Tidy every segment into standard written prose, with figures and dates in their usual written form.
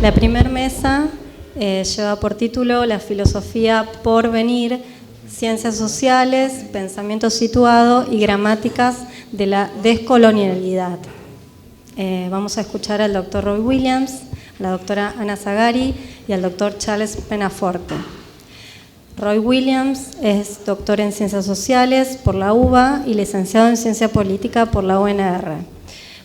La primera mesa lleva por título La filosofía por venir, ciencias sociales, pensamiento situado y gramáticas de la descolonialidad. Vamos a escuchar al doctor Roy Williams, a la doctora Ana Zagari y al doctor Charles Penaforte. Roy Williams es doctor en Ciencias Sociales por la UBA y licenciado en Ciencia Política por la UNR.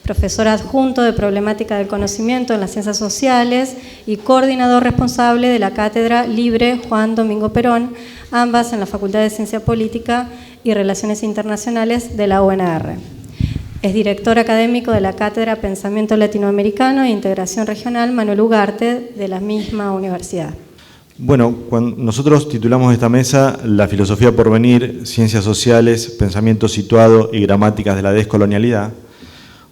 Profesor adjunto de Problemática del Conocimiento en las Ciencias Sociales y coordinador responsable de la Cátedra Libre Juan Domingo Perón, ambas en la Facultad de Ciencia Política y Relaciones Internacionales de la UNR. Es director académico de la Cátedra Pensamiento Latinoamericano e Integración Regional Manuel Ugarte de la misma universidad. Bueno, cuando nosotros titulamos esta mesa La filosofía por venir, ciencias sociales, pensamiento situado y gramáticas de la descolonialidad.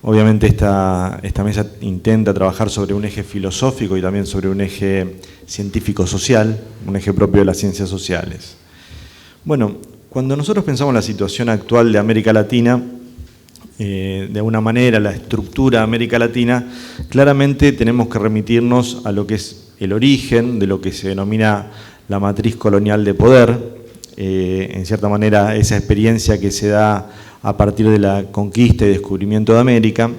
Obviamente esta mesa intenta trabajar sobre un eje filosófico y también sobre un eje científico-social, un eje propio de las ciencias sociales. Bueno, cuando nosotros pensamos en la situación actual de América Latina, de alguna manera la estructura de América Latina, claramente tenemos que remitirnos a lo que es el origen de lo que se denomina la matriz colonial de poder, en cierta manera esa experiencia que se da a partir de la conquista y descubrimiento de América,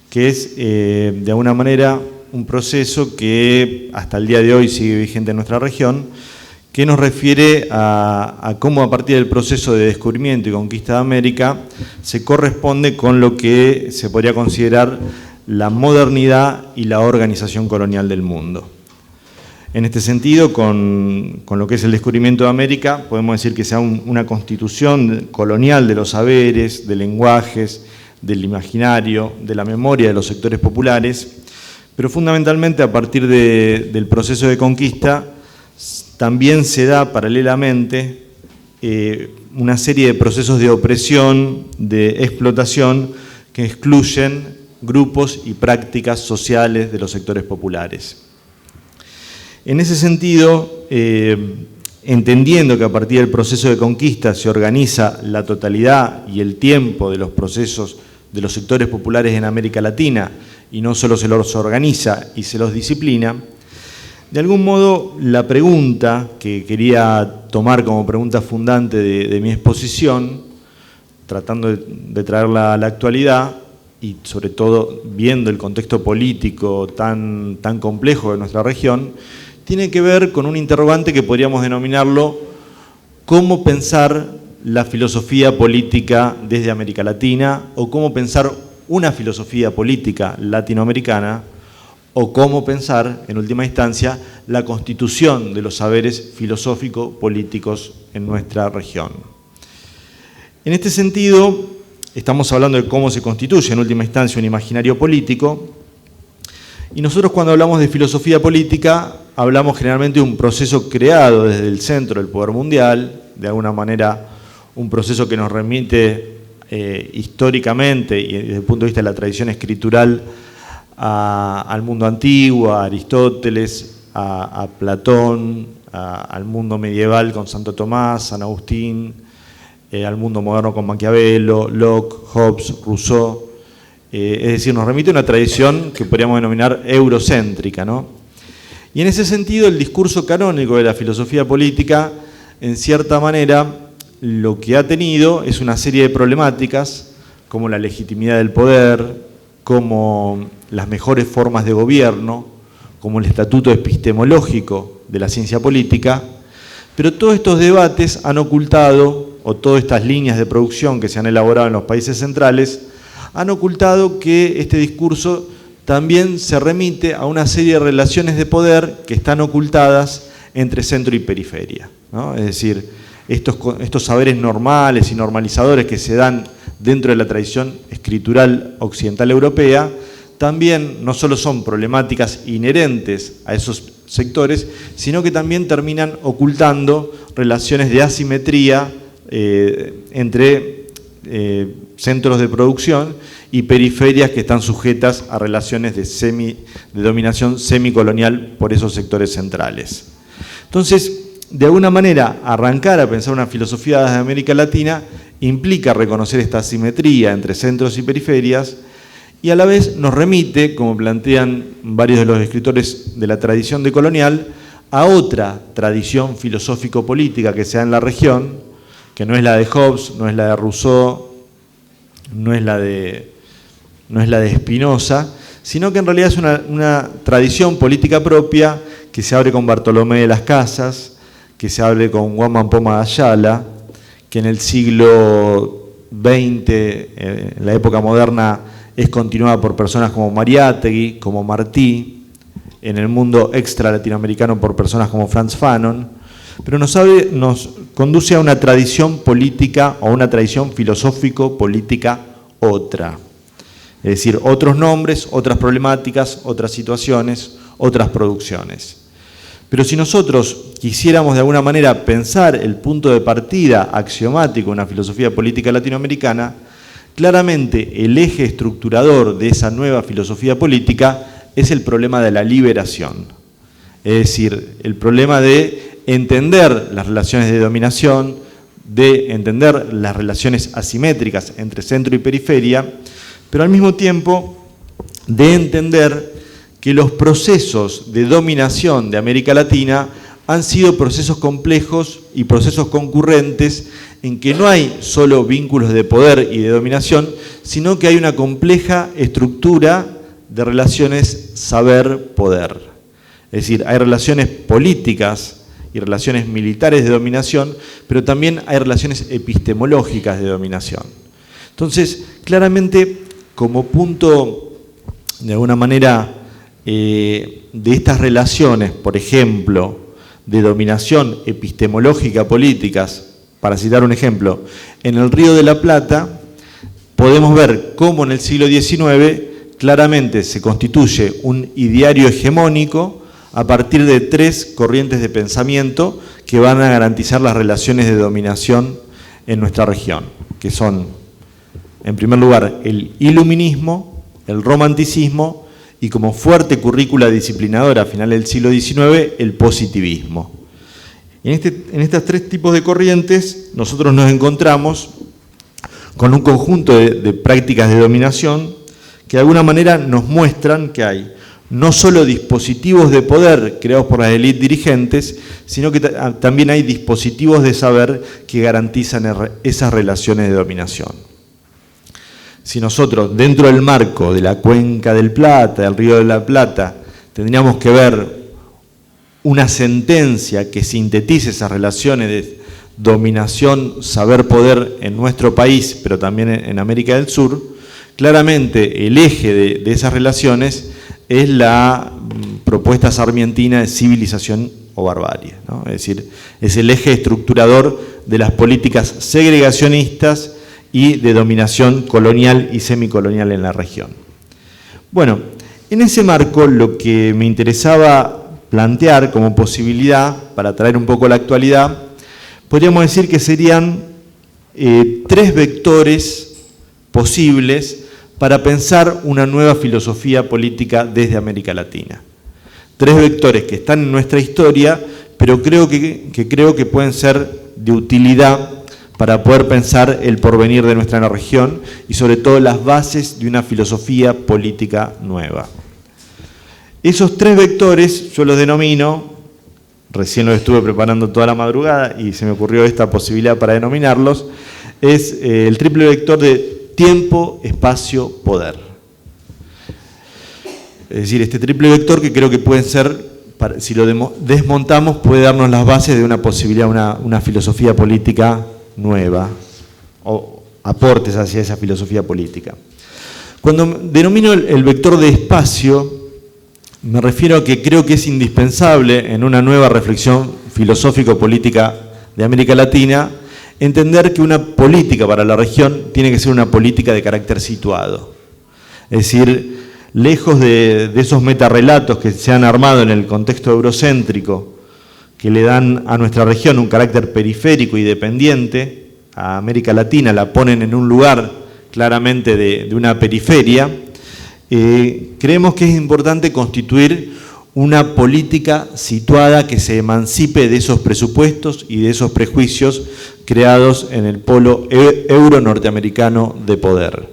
que es de alguna manera un proceso que hasta el día de hoy sigue vigente en nuestra región, que nos refiere a cómo a partir del proceso de descubrimiento y conquista de América se corresponde con lo que se podría considerar la modernidad y la organización colonial del mundo. En este sentido, con lo que es el descubrimiento de América, podemos decir que sea una constitución colonial de los saberes, de lenguajes, del imaginario, de la memoria de los sectores populares, pero fundamentalmente a partir del proceso de conquista también se da paralelamente una serie de procesos de opresión, de explotación, que excluyen grupos y prácticas sociales de los sectores populares. En ese sentido, entendiendo que a partir del proceso de conquista se organiza la totalidad y el tiempo de los procesos de los sectores populares en América Latina, y no solo se los organiza y se los disciplina, de algún modo la pregunta que quería tomar como pregunta fundante de mi exposición, tratando de traerla a la actualidad, y sobre todo viendo el contexto político tan complejo de nuestra región, tiene que ver con un interrogante que podríamos denominarlo cómo pensar la filosofía política desde América Latina, o cómo pensar una filosofía política latinoamericana, o cómo pensar, en última instancia, la constitución de los saberes filosófico-políticos en nuestra región. En este sentido, estamos hablando de cómo se constituye, en última instancia, un imaginario político, y nosotros cuando hablamos de filosofía política, hablamos generalmente de un proceso creado desde el centro del poder mundial, de alguna manera un proceso que nos remite históricamente y desde el punto de vista de la tradición escritural al mundo antiguo, a Aristóteles, a Platón, al mundo medieval con Santo Tomás, San Agustín, al mundo moderno con Maquiavelo, Locke, Hobbes, Rousseau. Es decir, nos remite a una tradición que podríamos denominar eurocéntrica, ¿no? Y en ese sentido, el discurso canónico de la filosofía política, en cierta manera, lo que ha tenido es una serie de problemáticas, como la legitimidad del poder, como las mejores formas de gobierno, como el estatuto epistemológico de la ciencia política, pero todos estos debates han ocultado, o todas estas líneas de producción que se han elaborado en los países centrales, han ocultado que este discurso también se remite a una serie de relaciones de poder que están ocultadas entre centro y periferia, ¿no? Es decir, estos saberes normales y normalizadores que se dan dentro de la tradición escritural occidental europea, también no solo son problemáticas inherentes a esos sectores, sino que también terminan ocultando relaciones de asimetría entre centros de producción y periferias que están sujetas a relaciones de dominación semicolonial por esos sectores centrales. Entonces, de alguna manera, arrancar a pensar una filosofía desde América Latina implica reconocer esta asimetría entre centros y periferias y a la vez nos remite, como plantean varios de los escritores de la tradición decolonial, a otra tradición filosófico-política que se da en la región, que no es la de Hobbes, no es la de Rousseau, no es la de Spinoza, sino que en realidad es una tradición política propia que se abre con Bartolomé de las Casas, que se abre con Guamán Poma de Ayala, que en el siglo XX, en la época moderna, es continuada por personas como Mariátegui, como Martí, en el mundo extra latinoamericano por personas como Frantz Fanon, pero nos conduce a una tradición política o una tradición filosófico-política otra. Es decir, otros nombres, otras problemáticas, otras situaciones, otras producciones. Pero si nosotros quisiéramos de alguna manera pensar el punto de partida axiomático de una filosofía política latinoamericana, claramente el eje estructurador de esa nueva filosofía política es el problema de la liberación. Es decir, el problema de entender las relaciones de dominación, de entender las relaciones asimétricas entre centro y periferia, pero al mismo tiempo de entender que los procesos de dominación de América Latina han sido procesos complejos y procesos concurrentes en que no hay solo vínculos de poder y de dominación, sino que hay una compleja estructura de relaciones saber-poder. Es decir, hay relaciones políticas y relaciones militares de dominación, pero también hay relaciones epistemológicas de dominación. Entonces, claramente, como punto, de alguna manera, de estas relaciones, por ejemplo, de dominación epistemológica políticas, para citar un ejemplo, en el Río de la Plata, podemos ver cómo en el siglo XIX claramente se constituye un ideario hegemónico a partir de tres corrientes de pensamiento que van a garantizar las relaciones de dominación en nuestra región, que son, en primer lugar, el iluminismo, el romanticismo y como fuerte currícula disciplinadora a finales del siglo XIX, el positivismo. En estos tres tipos de corrientes nosotros nos encontramos con un conjunto de prácticas de dominación que de alguna manera nos muestran que hay no solo dispositivos de poder creados por las élites dirigentes, sino que también hay dispositivos de saber que garantizan esas relaciones de dominación. Si nosotros, dentro del marco de la Cuenca del Plata, del Río de la Plata, tendríamos que ver una sentencia que sintetice esas relaciones de dominación, saber-poder en nuestro país, pero también en América del Sur, claramente el eje de esas relaciones es la propuesta sarmientina de civilización o barbarie, ¿no? Es decir, es el eje estructurador de las políticas segregacionistas y de dominación colonial y semicolonial en la región. Bueno, en ese marco lo que me interesaba plantear como posibilidad, para traer un poco la actualidad, podríamos decir que serían tres vectores posibles para pensar una nueva filosofía política desde América Latina. Tres vectores que están en nuestra historia, pero creo que pueden ser de utilidad para poder pensar el porvenir de nuestra región y sobre todo las bases de una filosofía política nueva. Esos tres vectores yo los denomino, recién los estuve preparando toda la madrugada y se me ocurrió esta posibilidad para denominarlos, es el triple vector de tiempo, espacio, poder. Es decir, este triple vector que creo que pueden ser, si lo desmontamos, puede darnos las bases de una posibilidad, una filosofía política nueva, o aportes hacia esa filosofía política. Cuando denomino el vector de espacio, me refiero a que creo que es indispensable en una nueva reflexión filosófico-política de América Latina entender que una política para la región tiene que ser una política de carácter situado. Es decir, lejos de esos metarrelatos que se han armado en el contexto eurocéntrico, que le dan a nuestra región un carácter periférico y dependiente, a América Latina la ponen en un lugar claramente de una periferia, creemos que es importante constituir una política situada que se emancipe de esos presupuestos y de esos prejuicios creados en el polo euro-norteamericano de poder.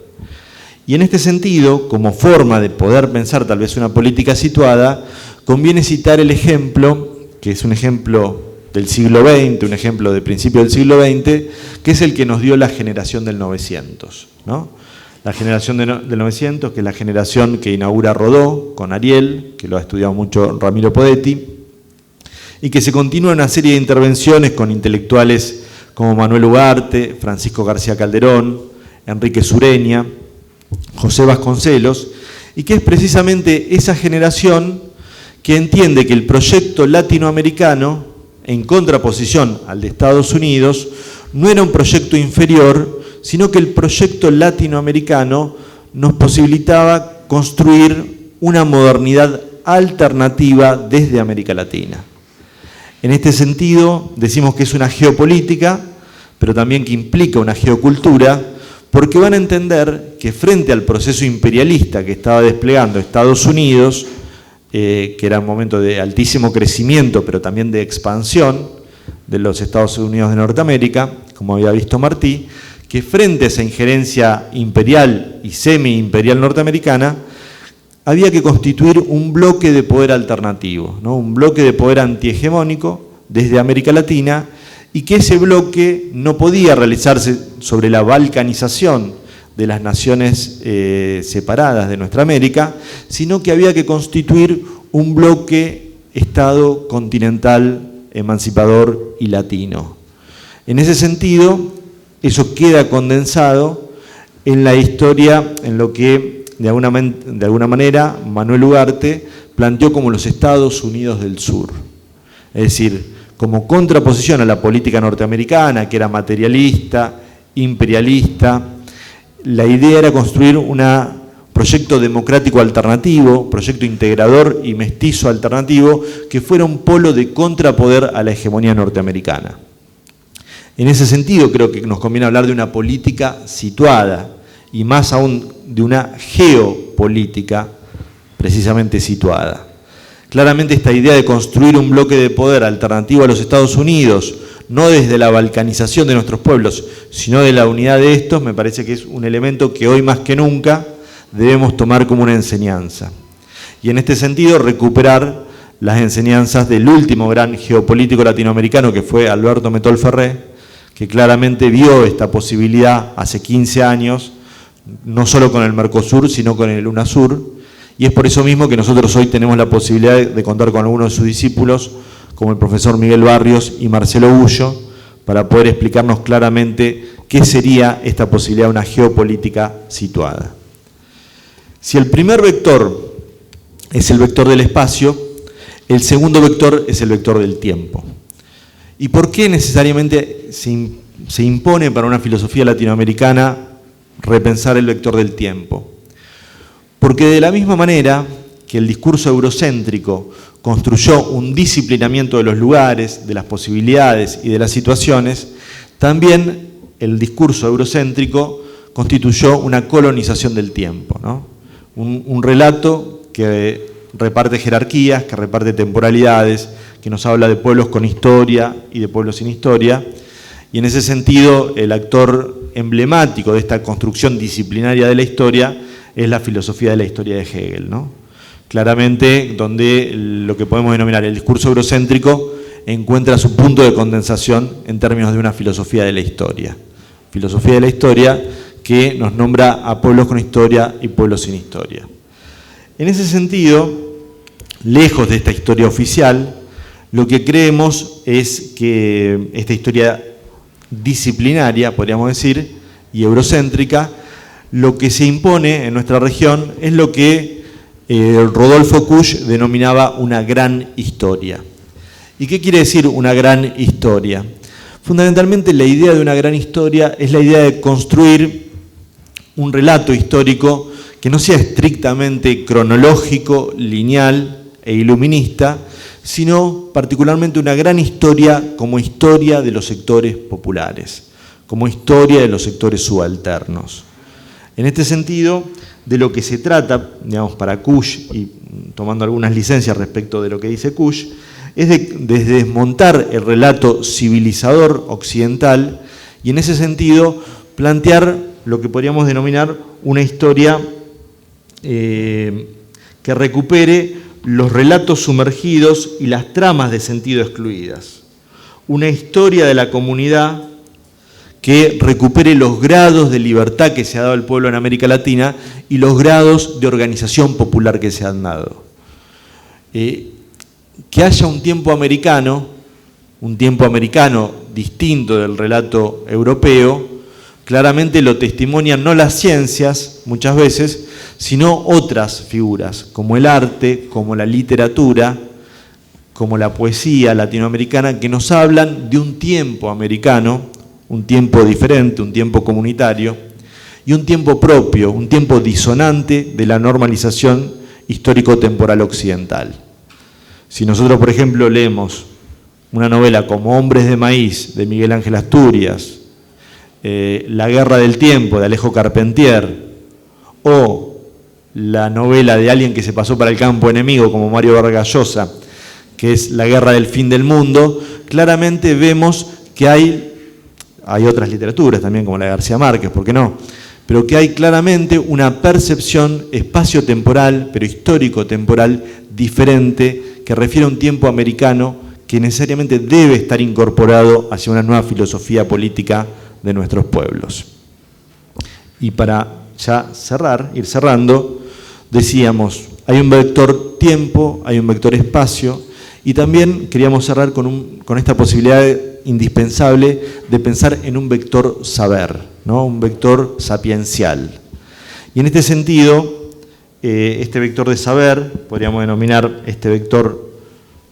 Y en este sentido, como forma de poder pensar tal vez una política situada, conviene citar el ejemplo, que es un ejemplo del siglo XX, un ejemplo de principio del siglo XX, que es el que nos dio la generación del 900, ¿no? La generación del 900, que es la generación que inaugura Rodó con Ariel, que lo ha estudiado mucho Ramiro Podetti, y que se continúa una serie de intervenciones con intelectuales como Manuel Ugarte, Francisco García Calderón, Enrique Sureña, José Vasconcelos, y que es precisamente esa generación que entiende que el proyecto latinoamericano, en contraposición al de Estados Unidos, no era un proyecto inferior, sino que el proyecto latinoamericano nos posibilitaba construir una modernidad alternativa desde América Latina. En este sentido, decimos que es una geopolítica, pero también que implica una geocultura, porque van a entender que frente al proceso imperialista que estaba desplegando Estados Unidos, que era un momento de altísimo crecimiento, pero también de expansión de los Estados Unidos de Norteamérica, como había visto Martí, que frente a esa injerencia imperial y semi-imperial norteamericana, había que constituir un bloque de poder alternativo, ¿no? Un bloque de poder antihegemónico desde América Latina, y que ese bloque no podía realizarse sobre la balcanización de las naciones separadas de nuestra América, sino que había que constituir un bloque Estado continental, emancipador y latino. En ese sentido, eso queda condensado en la historia, en lo que de alguna manera Manuel Ugarte planteó como los Estados Unidos del Sur. Es decir, como contraposición a la política norteamericana, que era materialista, imperialista, la idea era construir un proyecto democrático alternativo, proyecto integrador y mestizo alternativo, que fuera un polo de contrapoder a la hegemonía norteamericana. En ese sentido, creo que nos conviene hablar de una política situada, y más aún de una geopolítica precisamente situada. Claramente esta idea de construir un bloque de poder alternativo a los Estados Unidos, no desde la balcanización de nuestros pueblos, sino de la unidad de estos, me parece que es un elemento que hoy más que nunca debemos tomar como una enseñanza. Y en este sentido recuperar las enseñanzas del último gran geopolítico latinoamericano, que fue Alberto Metol Ferré, que claramente vio esta posibilidad hace 15 años, no solo con el Mercosur, sino con el UNASUR, y es por eso mismo que nosotros hoy tenemos la posibilidad de contar con algunos de sus discípulos, como el profesor Miguel Barrios y Marcelo Bullo, para poder explicarnos claramente qué sería esta posibilidad de una geopolítica situada. Si el primer vector es el vector del espacio, el segundo vector es el vector del tiempo. ¿Y por qué necesariamente se impone para una filosofía latinoamericana repensar el vector del tiempo? Porque de la misma manera que el discurso eurocéntrico construyó un disciplinamiento de los lugares, de las posibilidades y de las situaciones, también el discurso eurocéntrico constituyó una colonización del tiempo, ¿no? Un relato que reparte jerarquías, que reparte temporalidades, que nos habla de pueblos con historia y de pueblos sin historia, y en ese sentido el actor emblemático de esta construcción disciplinaria de la historia es la filosofía de la historia de Hegel, ¿no? Claramente, donde lo que podemos denominar el discurso eurocéntrico encuentra su punto de condensación en términos de una filosofía de la historia. Filosofía de la historia que nos nombra a pueblos con historia y pueblos sin historia. En ese sentido, lejos de esta historia oficial, lo que creemos es que esta historia disciplinaria, podríamos decir, y eurocéntrica, lo que se impone en nuestra región es lo que Rodolfo Kusch denominaba una gran historia. ¿Y qué quiere decir una gran historia? Fundamentalmente la idea de una gran historia es la idea de construir un relato histórico que no sea estrictamente cronológico, lineal e iluminista, sino particularmente una gran historia como historia de los sectores populares, como historia de los sectores subalternos. En este sentido, de lo que se trata, digamos, para Kusch, y tomando algunas licencias respecto de lo que dice Kusch, es de desmontar el relato civilizador occidental y en ese sentido plantear lo que podríamos denominar una historia que recupere los relatos sumergidos y las tramas de sentido excluidas. Una historia de la comunidad que recupere los grados de libertad que se ha dado al pueblo en América Latina y los grados de organización popular que se han dado. Que haya un tiempo americano distinto del relato europeo, claramente lo testimonian no las ciencias, muchas veces, sino otras figuras, como el arte, como la literatura, como la poesía latinoamericana, que nos hablan de un tiempo americano, un tiempo diferente, un tiempo comunitario, y un tiempo propio, un tiempo disonante de la normalización histórico-temporal occidental. Si nosotros, por ejemplo, leemos una novela como Hombres de Maíz, de Miguel Ángel Asturias, La Guerra del Tiempo, de Alejo Carpentier, o la novela de alguien que se pasó para el campo enemigo, como Mario Vargas Llosa, que es La Guerra del Fin del Mundo, claramente vemos que hay otras literaturas también, como la de García Márquez, ¿por qué no? Pero que hay claramente una percepción espacio-temporal, pero histórico-temporal, diferente, que refiere a un tiempo americano que necesariamente debe estar incorporado hacia una nueva filosofía política de nuestros pueblos. Y para ya ir cerrando, decíamos, hay un vector tiempo, hay un vector espacio, y también queríamos cerrar con esta posibilidad indispensable de pensar en un vector saber, ¿no? Un vector sapiencial. Y en este sentido, este vector de saber, podríamos denominar este vector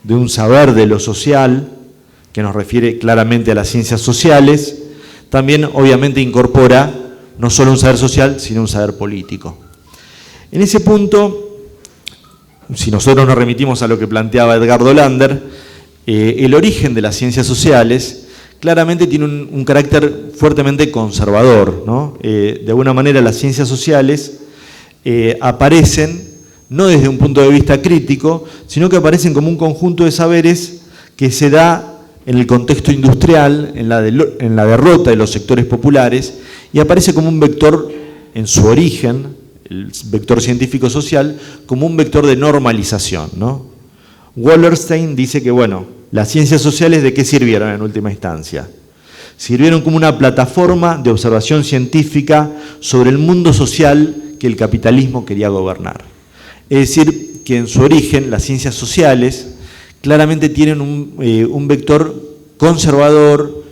de un saber de lo social, que nos refiere claramente a las ciencias sociales, también obviamente incorpora no solo un saber social, sino un saber político. En ese punto, si nosotros nos remitimos a lo que planteaba Edgardo Lander, el origen de las ciencias sociales claramente tiene un carácter fuertemente conservador, ¿no? De alguna manera las ciencias sociales aparecen no desde un punto de vista crítico, sino que aparecen como un conjunto de saberes que se da en el contexto industrial, en la derrota de los sectores populares, y aparece como un vector en su origen, el vector científico-social, como un vector de normalización, ¿no? Wallerstein dice que, bueno, las ciencias sociales, ¿de qué sirvieron en última instancia? Sirvieron como una plataforma de observación científica sobre el mundo social que el capitalismo quería gobernar. Es decir, que en su origen las ciencias sociales claramente tienen un vector conservador,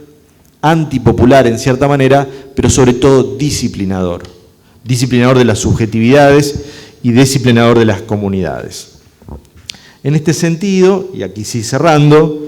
antipopular en cierta manera, pero sobre todo disciplinador de las subjetividades y disciplinador de las comunidades. En este sentido, y aquí sí cerrando,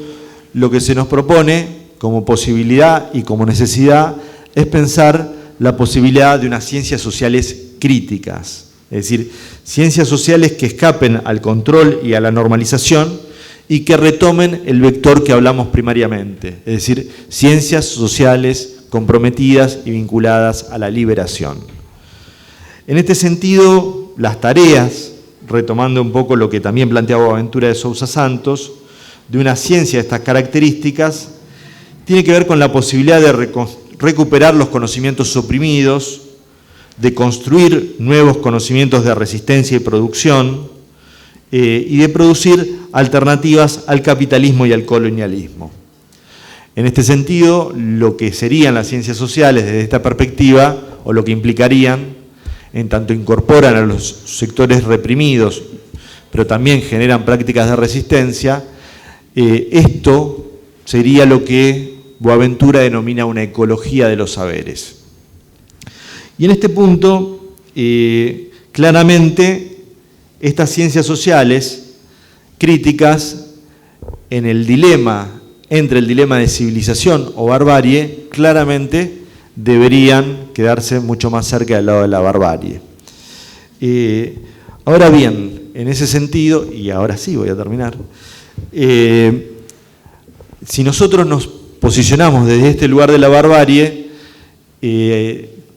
lo que se nos propone como posibilidad y como necesidad es pensar la posibilidad de unas ciencias sociales críticas, es decir, ciencias sociales que escapen al control y a la normalización y que retomen el vector que hablamos primariamente, es decir, ciencias sociales comprometidas y vinculadas a la liberación. En este sentido, las tareas, retomando un poco lo que también planteaba Boaventura de Sousa Santos, de una ciencia de estas características, tiene que ver con la posibilidad de recuperar los conocimientos suprimidos, de construir nuevos conocimientos de resistencia y producción, y de producir alternativas al capitalismo y al colonialismo. En este sentido, lo que serían las ciencias sociales desde esta perspectiva, o lo que implicarían, en tanto incorporan a los sectores reprimidos, pero también generan prácticas de resistencia, esto sería lo que Boaventura denomina una ecología de los saberes. Y en este punto, claramente, estas ciencias sociales críticas entre el dilema de civilización o barbarie, claramente deberían quedarse mucho más cerca del lado de la barbarie. Ahora bien, en ese sentido, y ahora sí voy a terminar, si nosotros nos posicionamos desde este lugar de la barbarie,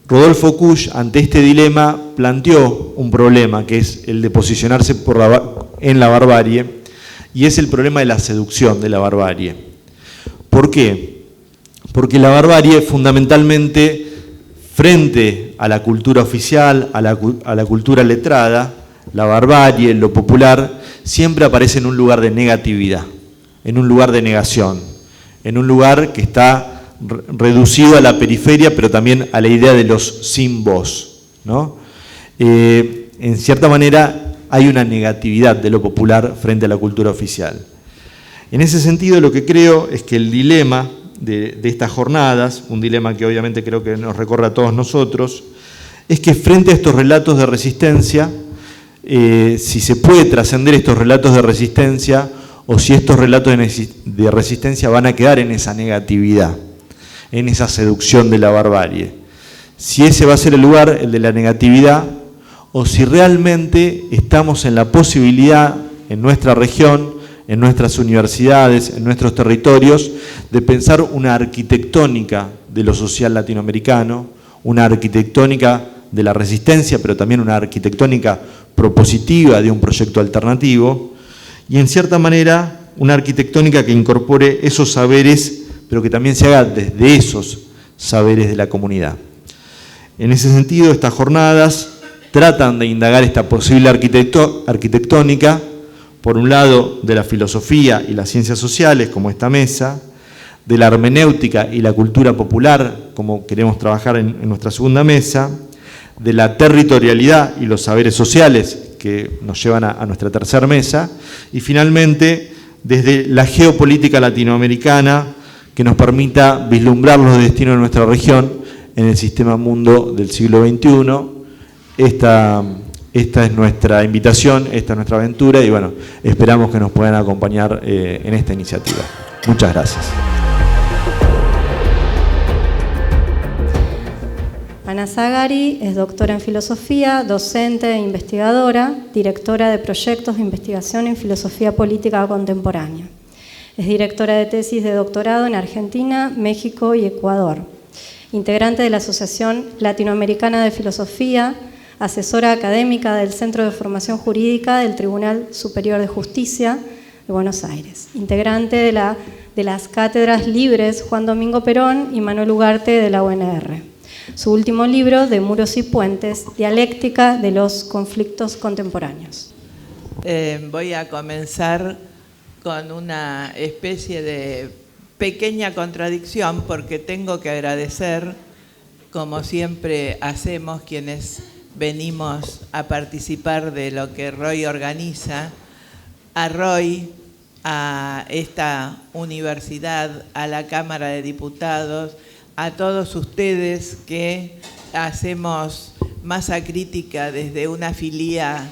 Rodolfo Kusch, ante este dilema, planteó un problema, que es el de posicionarse en la barbarie, y es el problema de la seducción de la barbarie. ¿Por qué? Porque la barbarie, fundamentalmente, frente a la cultura oficial, a la cultura letrada, la barbarie, lo popular, siempre aparece en un lugar de negatividad, en un lugar de negación, en un lugar que está reducido a la periferia, pero también a la idea de los sin voz, ¿no? En cierta manera hay una negatividad de lo popular frente a la cultura oficial. En ese sentido, lo que creo es que el dilema de estas jornadas, un dilema que obviamente creo que nos recorre a todos nosotros, es que frente a estos relatos de resistencia, si se puede trascender estos relatos de resistencia o si estos relatos de resistencia van a quedar en esa negatividad, en esa seducción de la barbarie. Si ese va a ser el lugar, el de la negatividad, o si realmente estamos en la posibilidad, en nuestra región, en nuestras universidades, en nuestros territorios, de pensar una arquitectónica de lo social latinoamericano, una arquitectónica de la resistencia, pero también una arquitectónica propositiva de un proyecto alternativo, y en cierta manera una arquitectónica que incorpore esos saberes, pero que también se haga desde esos saberes de la comunidad. En ese sentido, estas jornadas tratan de indagar esta posible arquitectónica, por un lado de la filosofía y las ciencias sociales, como esta mesa, de la hermenéutica y la cultura popular, como queremos trabajar en nuestra segunda mesa, de la territorialidad y los saberes sociales, que nos llevan a nuestra tercera mesa, y finalmente desde la geopolítica latinoamericana, que nos permita vislumbrar los destinos de nuestra región en el sistema mundo del siglo XXI. Esta es nuestra invitación, esta es nuestra aventura, y bueno, esperamos que nos puedan acompañar en esta iniciativa. Muchas gracias. Ana Zagari es doctora en filosofía, docente e investigadora, directora de proyectos de investigación en filosofía política contemporánea. Es directora de tesis de doctorado en Argentina, México y Ecuador. Integrante de la Asociación Latinoamericana de Filosofía, asesora académica del Centro de Formación Jurídica del Tribunal Superior de Justicia de Buenos Aires. Integrante de las cátedras libres Juan Domingo Perón y Manuel Ugarte de la UNR. Su último libro, De Muros y Puentes, Dialéctica de los Conflictos Contemporáneos. Voy a comenzar con una especie de pequeña contradicción, porque tengo que agradecer, como siempre hacemos quienes venimos a participar de lo que Roy organiza, a Roy, a esta universidad, a la Cámara de Diputados, a todos ustedes que hacemos masa crítica desde una filía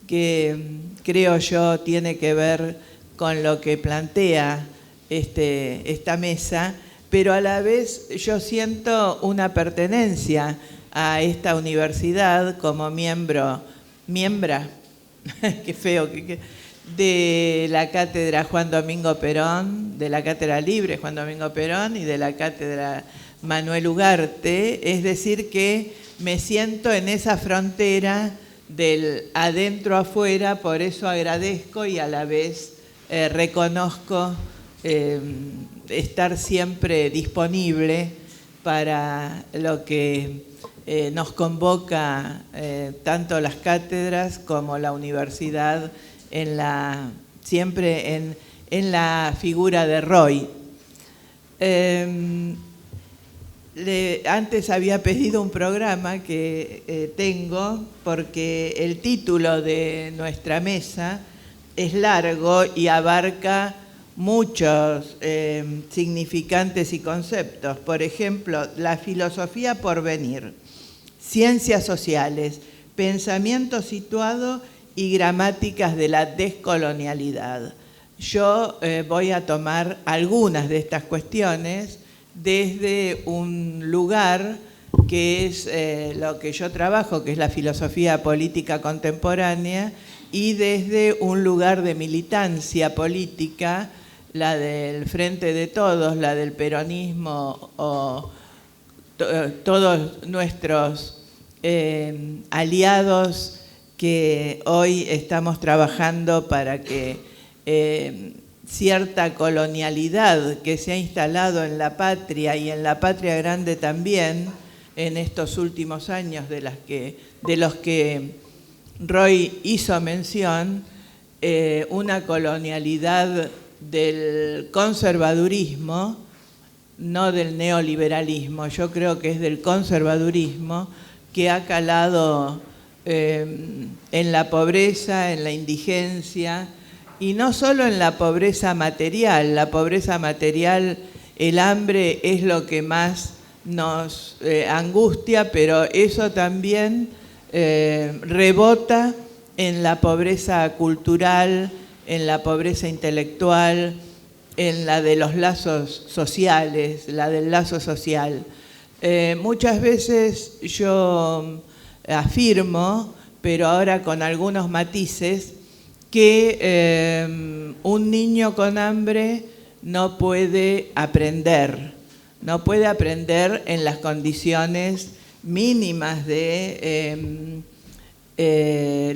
que creo yo tiene que ver con lo que plantea esta mesa, pero a la vez yo siento una pertenencia a esta universidad como miembra, qué feo, de la Cátedra Juan Domingo Perón, de la Cátedra Libre Juan Domingo Perón y de la Cátedra Manuel Ugarte, es decir que me siento en esa frontera del adentro afuera, por eso agradezco y a la vez reconozco estar siempre disponible para lo que nos convoca tanto las cátedras como la universidad, siempre en la figura de Roy. Antes había pedido un programa que tengo porque el título de nuestra mesa es largo y abarca muchos significantes y conceptos. Por ejemplo, la filosofía por venir, ciencias sociales, pensamiento situado y gramáticas de la descolonialidad. Yo voy a tomar algunas de estas cuestiones desde un lugar que es lo que yo trabajo, que es la filosofía política contemporánea, y desde un lugar de militancia política, la del Frente de Todos, la del peronismo o todos nuestros aliados que hoy estamos trabajando para que cierta colonialidad que se ha instalado en la patria y en la patria grande también, en estos últimos años de los que Roy hizo mención, una colonialidad del conservadurismo, no del neoliberalismo, yo creo que es del conservadurismo, que ha calado en la pobreza, en la indigencia, y no solo en la pobreza material, el hambre es lo que más nos angustia, pero eso también rebota en la pobreza cultural, en la pobreza intelectual, en la de los lazos sociales, la del lazo social. Muchas veces yo afirmo, pero ahora con algunos matices, que un niño con hambre no puede aprender en las condiciones mínimas de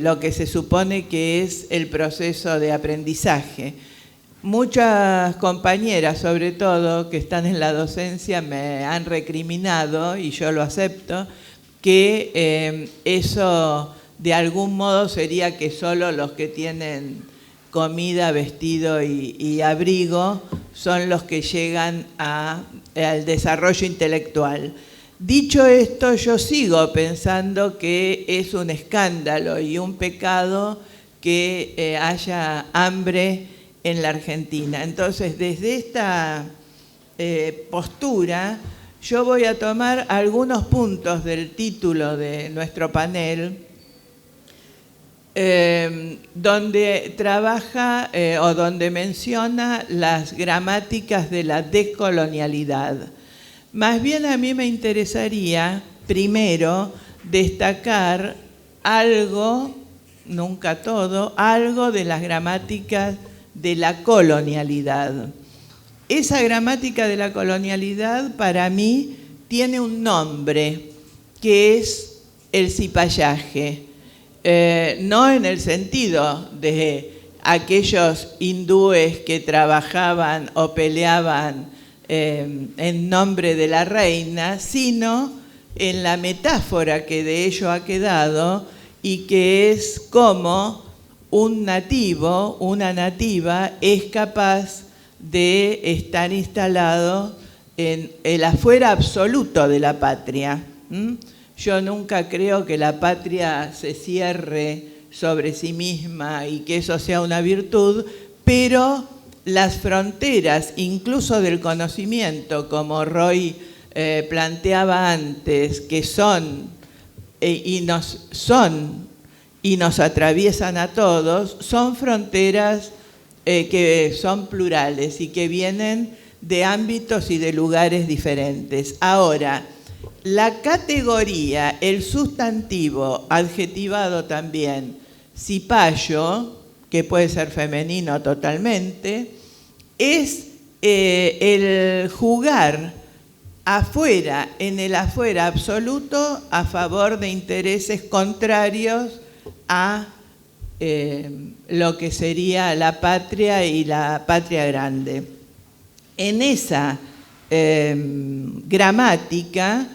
lo que se supone que es el proceso de aprendizaje. Muchas compañeras, sobre todo, que están en la docencia, me han recriminado, y yo lo acepto, que eso de algún modo sería que solo los que tienen comida, vestido y abrigo son los que llegan al desarrollo intelectual. Dicho esto, yo sigo pensando que es un escándalo y un pecado que haya hambre en la Argentina. Entonces, desde esta postura, yo voy a tomar algunos puntos del título de nuestro panel, donde trabaja o donde menciona las gramáticas de la descolonialidad. Más bien a mí me interesaría, primero, destacar algo, nunca todo, algo de las gramáticas de la colonialidad. Esa gramática de la colonialidad para mí tiene un nombre, que es el cipallaje. No en el sentido de aquellos hindúes que trabajaban o peleaban en nombre de la reina, sino en la metáfora que de ello ha quedado, y que es cómo un nativo, una nativa, es capaz de estar instalado en el afuera absoluto de la patria. Yo nunca creo que la patria se cierre sobre sí misma y que eso sea una virtud, pero las fronteras, incluso del conocimiento, como Roy planteaba antes, que son y nos atraviesan a todos, son fronteras que son plurales y que vienen de ámbitos y de lugares diferentes. Ahora, la categoría, el sustantivo, adjetivado también, cipayo, que puede ser femenino totalmente, es el jugar afuera, en el afuera absoluto, a favor de intereses contrarios a lo que sería la patria y la patria grande. En esa gramática,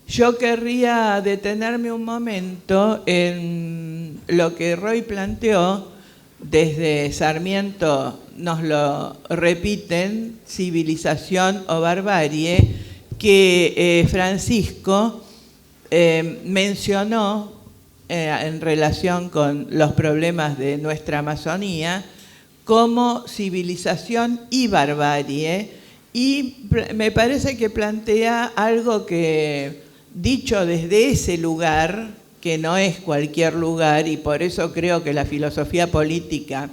yo querría detenerme un momento en lo que Roy planteó. Desde Sarmiento nos lo repiten, civilización o barbarie, que Francisco mencionó en relación con los problemas de nuestra Amazonía como civilización y barbarie, y me parece que plantea algo que, dicho desde ese lugar, que no es cualquier lugar, y por eso creo que la filosofía política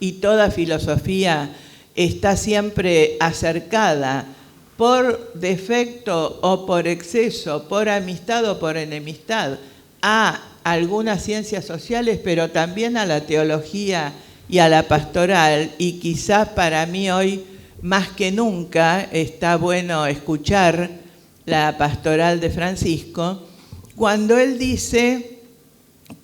y toda filosofía está siempre acercada por defecto o por exceso, por amistad o por enemistad, a algunas ciencias sociales, pero también a la teología y a la pastoral, y quizás para mí hoy más que nunca está bueno escuchar la pastoral de Francisco, cuando él dice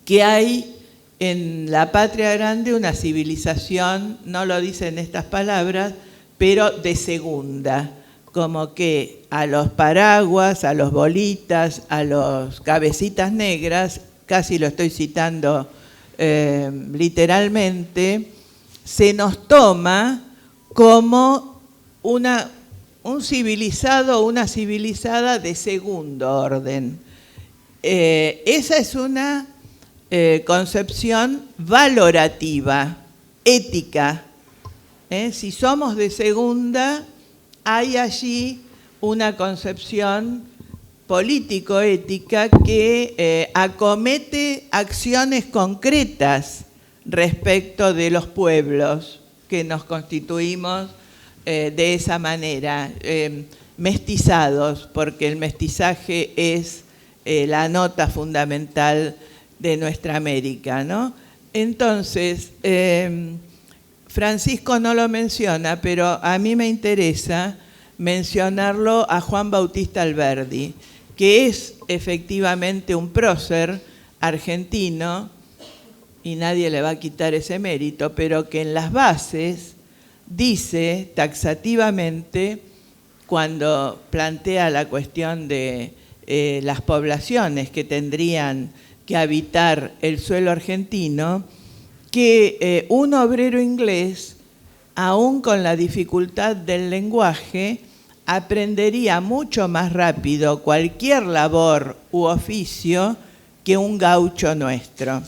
que hay en la patria grande una civilización, no lo dice en estas palabras, pero de segunda, como que a los paraguas, a los bolitas, a los cabecitas negras, casi lo estoy citando literalmente, se nos toma como un civilizado o una civilizada de segundo orden. Esa es una concepción valorativa, ética. Si somos de segunda, hay allí una concepción político-ética que acomete acciones concretas respecto de los pueblos que nos constituimos de esa manera, mestizados, porque el mestizaje es la nota fundamental de nuestra América, ¿no? Entonces, Francisco no lo menciona, pero a mí me interesa mencionarlo a Juan Bautista Alberdi, que es efectivamente un prócer argentino, y nadie le va a quitar ese mérito, pero que en las bases dice taxativamente, cuando plantea la cuestión de las poblaciones que tendrían que habitar el suelo argentino, que un obrero inglés, aún con la dificultad del lenguaje, aprendería mucho más rápido cualquier labor u oficio que un gaucho nuestro.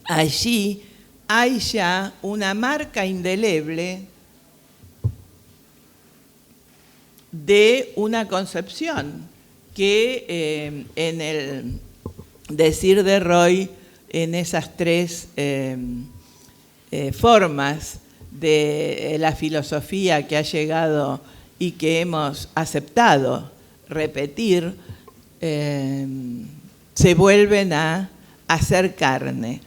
Allí hay ya una marca indeleble de una concepción que en el decir de Roy, en esas tres formas de la filosofía que ha llegado y que hemos aceptado repetir, se vuelven a hacer carne.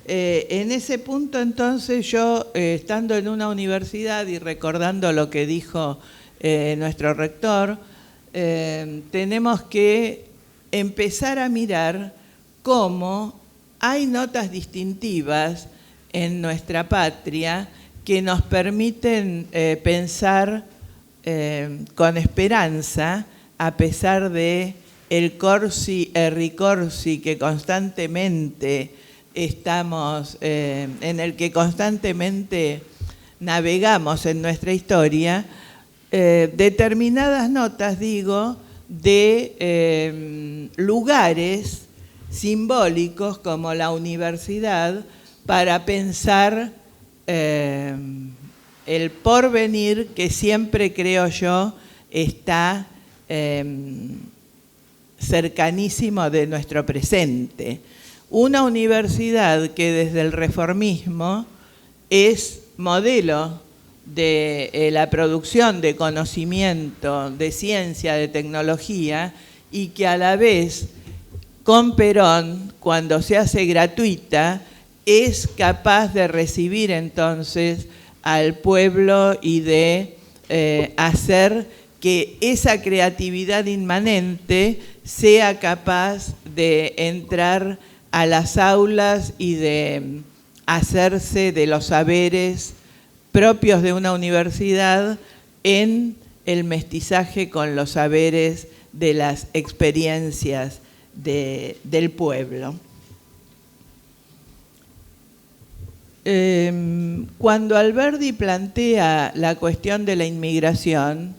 En ese punto, entonces, yo, estando en una universidad y recordando lo que dijo nuestro rector, tenemos que empezar a mirar cómo hay notas distintivas en nuestra patria que nos permiten pensar con esperanza, a pesar de el corsi e ricorsi que constantemente estamos, en el que constantemente navegamos en nuestra historia, determinadas notas, digo, de lugares simbólicos como la universidad para pensar el porvenir que siempre, creo yo, está cercanísimo de nuestro presente. Una universidad que desde el reformismo es modelo de la producción de conocimiento, de ciencia, de tecnología, y que a la vez, con Perón, cuando se hace gratuita, es capaz de recibir entonces al pueblo y de hacer que esa creatividad inmanente sea capaz de entrar a las aulas y de hacerse de los saberes propios de una universidad en el mestizaje con los saberes de las experiencias del pueblo. Cuando Alberdi plantea la cuestión de la inmigración,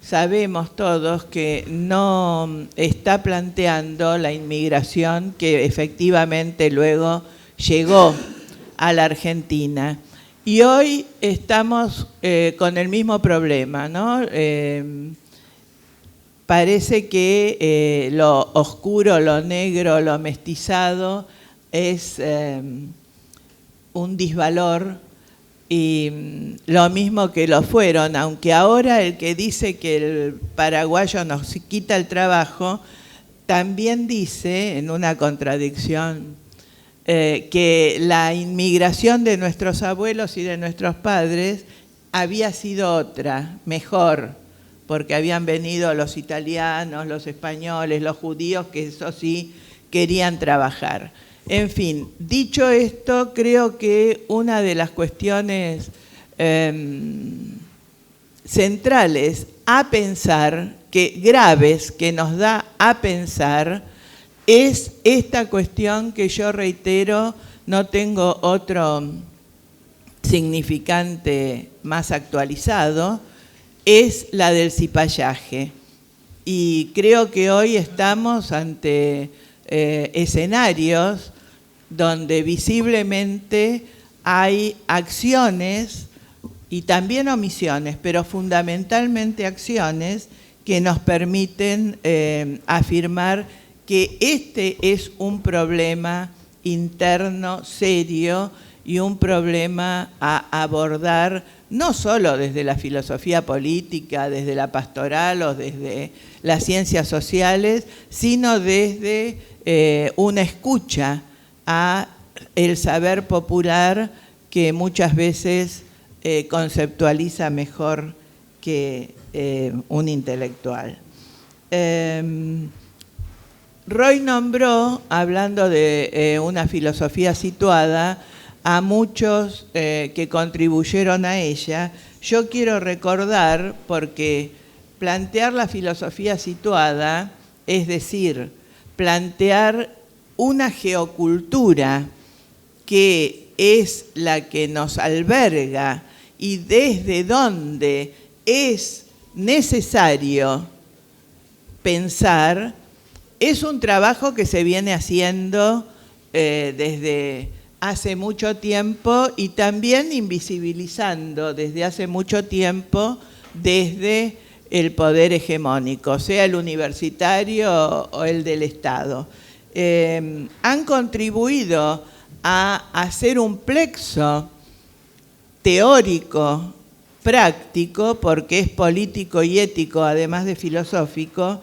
sabemos todos que no está planteando la inmigración que efectivamente luego llegó a la Argentina. Y hoy estamos con el mismo problema, ¿no? Parece que lo oscuro, lo negro, lo mestizado es un disvalor, y lo mismo que lo fueron, aunque ahora el que dice que el paraguayo nos quita el trabajo, también dice, en una contradicción, que la inmigración de nuestros abuelos y de nuestros padres había sido otra, mejor, porque habían venido los italianos, los españoles, los judíos, que eso sí querían trabajar. En fin, dicho esto, creo que una de las cuestiones centrales a pensar, graves, que nos da a pensar, es esta cuestión que yo reitero, no tengo otro significante más actualizado, es la del cipallaje. Y creo que hoy estamos ante escenarios donde visiblemente hay acciones y también omisiones, pero fundamentalmente acciones que nos permiten afirmar que este es un problema interno serio y un problema a abordar no solo desde la filosofía política, desde la pastoral o desde las ciencias sociales, sino desde una escucha a el saber popular que muchas veces conceptualiza mejor que un intelectual. Roy nombró, hablando de una filosofía situada, a muchos que contribuyeron a ella. Yo quiero recordar, porque plantear la filosofía situada, es decir, plantear una geocultura que es la que nos alberga y desde donde es necesario pensar, es un trabajo que se viene haciendo desde hace mucho tiempo y también invisibilizando desde hace mucho tiempo desde el poder hegemónico, sea el universitario o el del Estado. Han contribuido a hacer un plexo teórico, práctico, porque es político y ético, además de filosófico,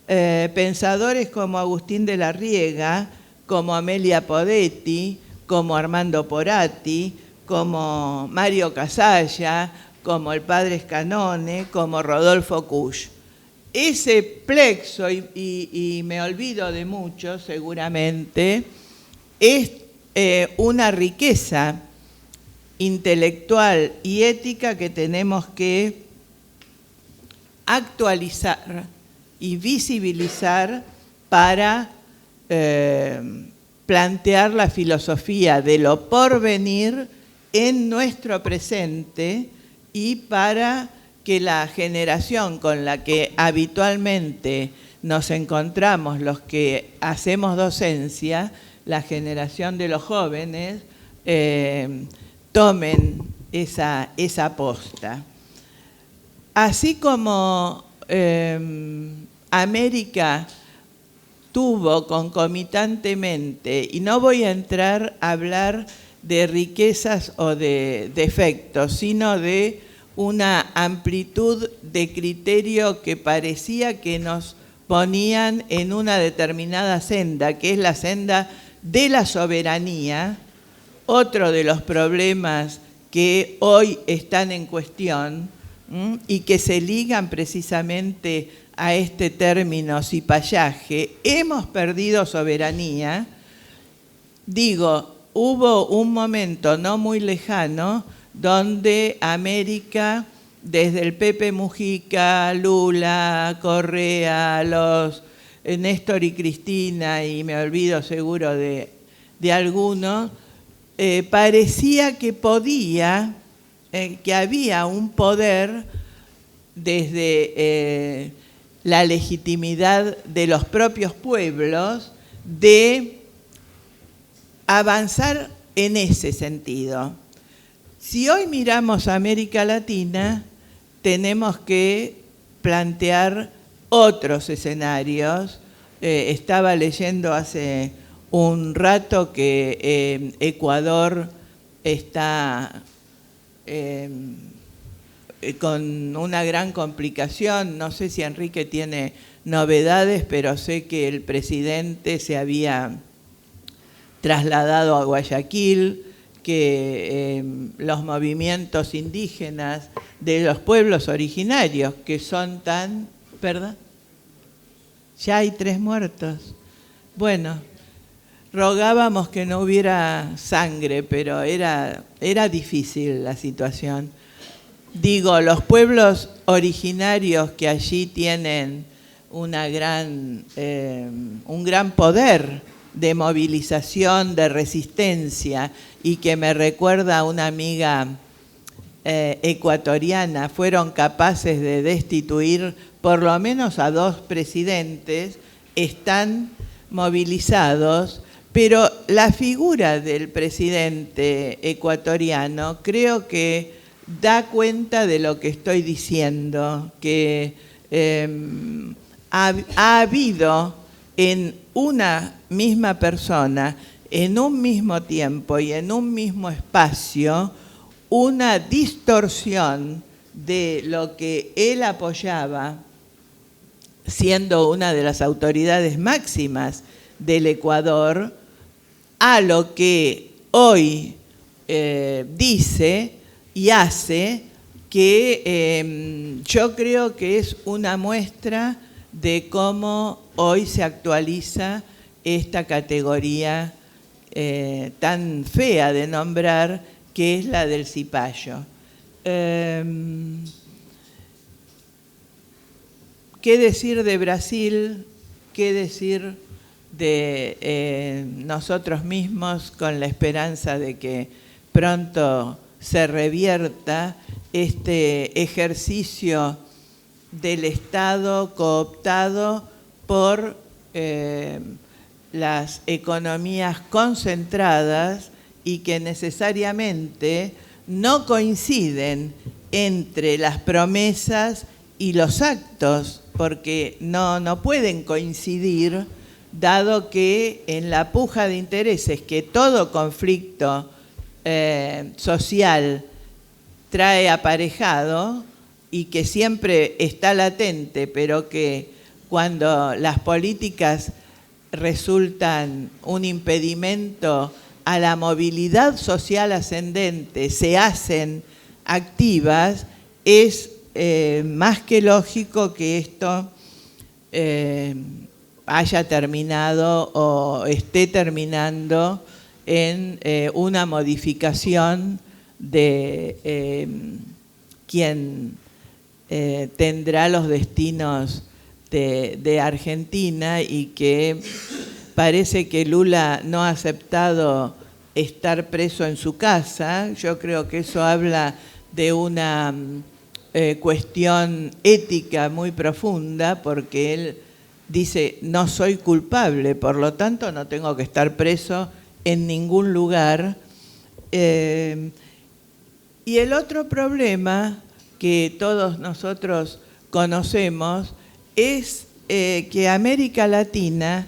pensadores como Agustín de la Riega, como Amelia Podetti, como Armando Porati, como Mario Casalla, como el padre Scanone, como Rodolfo Kusch. Ese plexo, y me olvido de muchos seguramente, es una riqueza intelectual y ética que tenemos que actualizar y visibilizar para plantear la filosofía de lo porvenir en nuestro presente y para que la generación con la que habitualmente nos encontramos los que hacemos docencia, la generación de los jóvenes, tomen esa posta. Así como América tuvo concomitantemente, y no voy a entrar a hablar de riquezas o de defectos, sino de una amplitud de criterio que parecía que nos ponían en una determinada senda, que es la senda de la soberanía, otro de los problemas que hoy están en cuestión y que se ligan precisamente a este término cipallaje. Hemos perdido soberanía. Digo, hubo un momento no muy lejano donde América, desde el Pepe Mujica, Lula, Correa, los Néstor y Cristina, y me olvido seguro de algunos, parecía que podía, que había un poder desde la legitimidad de los propios pueblos de avanzar en ese sentido. Si hoy miramos a América Latina, tenemos que plantear otros escenarios. Estaba leyendo hace un rato que Ecuador está con una gran complicación. No sé si Enrique tiene novedades, pero sé que el presidente se había trasladado a Guayaquil, que los movimientos indígenas de los pueblos originarios, que son tan... ¿Perdón? Ya hay 3 muertos. Bueno, rogábamos que no hubiera sangre, pero era difícil la situación. digo, los pueblos originarios que allí tienen un gran poder de movilización, de resistencia, y que me recuerda a una amiga ecuatoriana, fueron capaces de destituir por lo menos a 2 presidentes, están movilizados, pero la figura del presidente ecuatoriano creo que da cuenta de lo que estoy diciendo, que ha habido en una misma persona, en un mismo tiempo y en un mismo espacio, una distorsión de lo que él apoyaba, siendo una de las autoridades máximas del Ecuador, a lo que hoy dice y hace, que yo creo que es una muestra de cómo hoy se actualiza esta categoría tan fea de nombrar, que es la del cipayo. ¿Qué decir de Brasil? ¿Qué decir de nosotros mismos, con la esperanza de que pronto se revierta este ejercicio del Estado cooptado por las economías concentradas y que necesariamente no coinciden entre las promesas y los actos, porque no pueden coincidir, dado que en la puja de intereses que todo conflicto social trae aparejado y que siempre está latente, pero que cuando las políticas resultan un impedimento a la movilidad social ascendente, se hacen activas, es más que lógico que esto haya terminado o esté terminando en una modificación de quien tendrá los destinos de Argentina, y que parece que Lula no ha aceptado estar preso en su casa. Yo creo que eso habla de una cuestión ética muy profunda, porque él dice: no soy culpable, por lo tanto no tengo que estar preso en ningún lugar. Y el otro problema que todos nosotros conocemos es que América Latina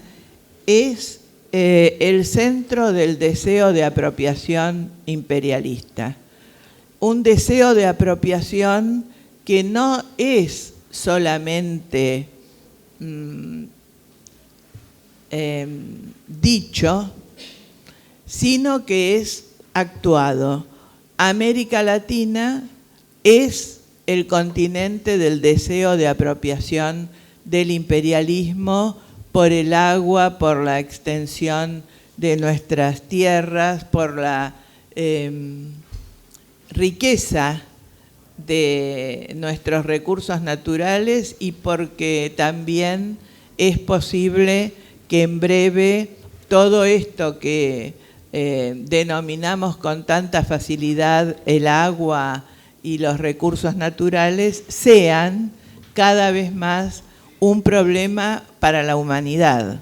es el centro del deseo de apropiación imperialista. Un deseo de apropiación que no es solamente dicho, sino que es actuado. América Latina es el continente del deseo de apropiación del imperialismo por el agua, por la extensión de nuestras tierras, por la riqueza de nuestros recursos naturales, y porque también es posible que en breve todo esto que denominamos con tanta facilidad el agua y los recursos naturales sean cada vez más un problema para la humanidad.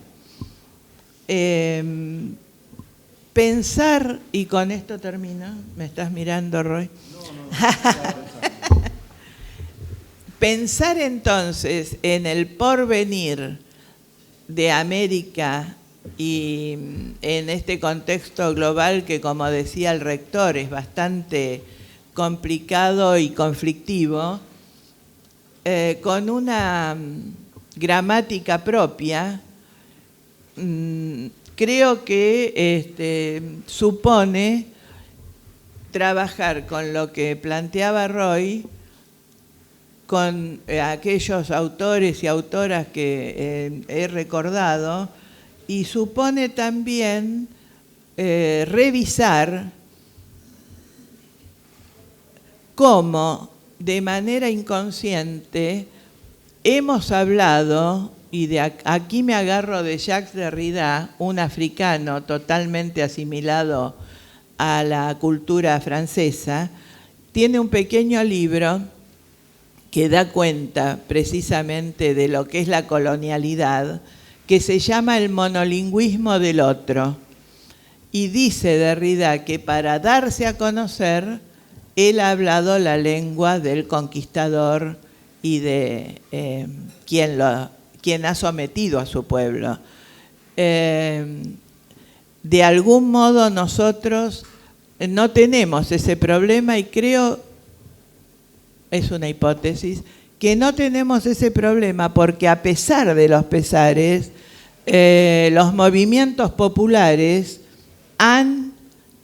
Pensar, y con esto termino, ¿me estás mirando, Roy? No. Pensar entonces en el porvenir de América y en este contexto global que, como decía el rector, es bastante complicado y conflictivo, con una gramática propia, creo que supone trabajar con lo que planteaba Roy, con aquellos autores y autoras que he recordado, y supone también revisar cómo de manera inconsciente hemos hablado, y aquí me agarro de Jacques Derrida, un africano totalmente asimilado a la cultura francesa, tiene un pequeño libro que da cuenta precisamente de lo que es la colonialidad, que se llama El monolingüismo del otro. Y dice Derrida que para darse a conocer, él ha hablado la lengua del conquistador y de quien ha sometido a su pueblo. De algún modo nosotros no tenemos ese problema, y creo, es una hipótesis, que no tenemos ese problema porque a pesar de los pesares, los movimientos populares han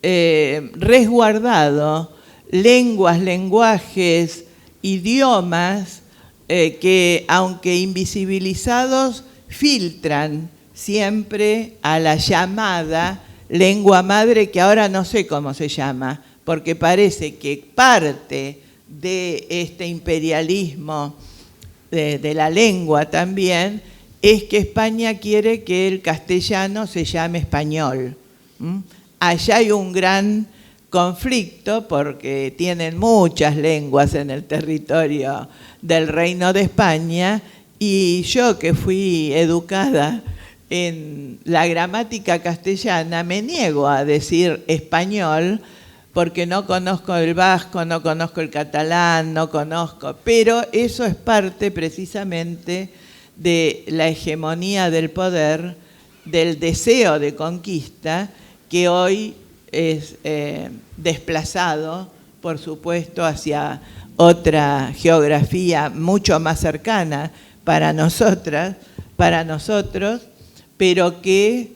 resguardado lenguas, lenguajes, idiomas que, aunque invisibilizados, filtran siempre a la llamada lengua madre, que ahora no sé cómo se llama, porque parece que parte de este imperialismo de la lengua también es que España quiere que el castellano se llame español. Allá hay un gran conflicto porque tienen muchas lenguas en el territorio del Reino de España, y yo, que fui educada en la gramática castellana, me niego a decir español porque no conozco el vasco, no conozco el catalán, no conozco, pero eso es parte precisamente de la hegemonía del poder, del deseo de conquista, que hoy es desplazado, por supuesto, hacia otra geografía mucho más cercana para nosotros, pero que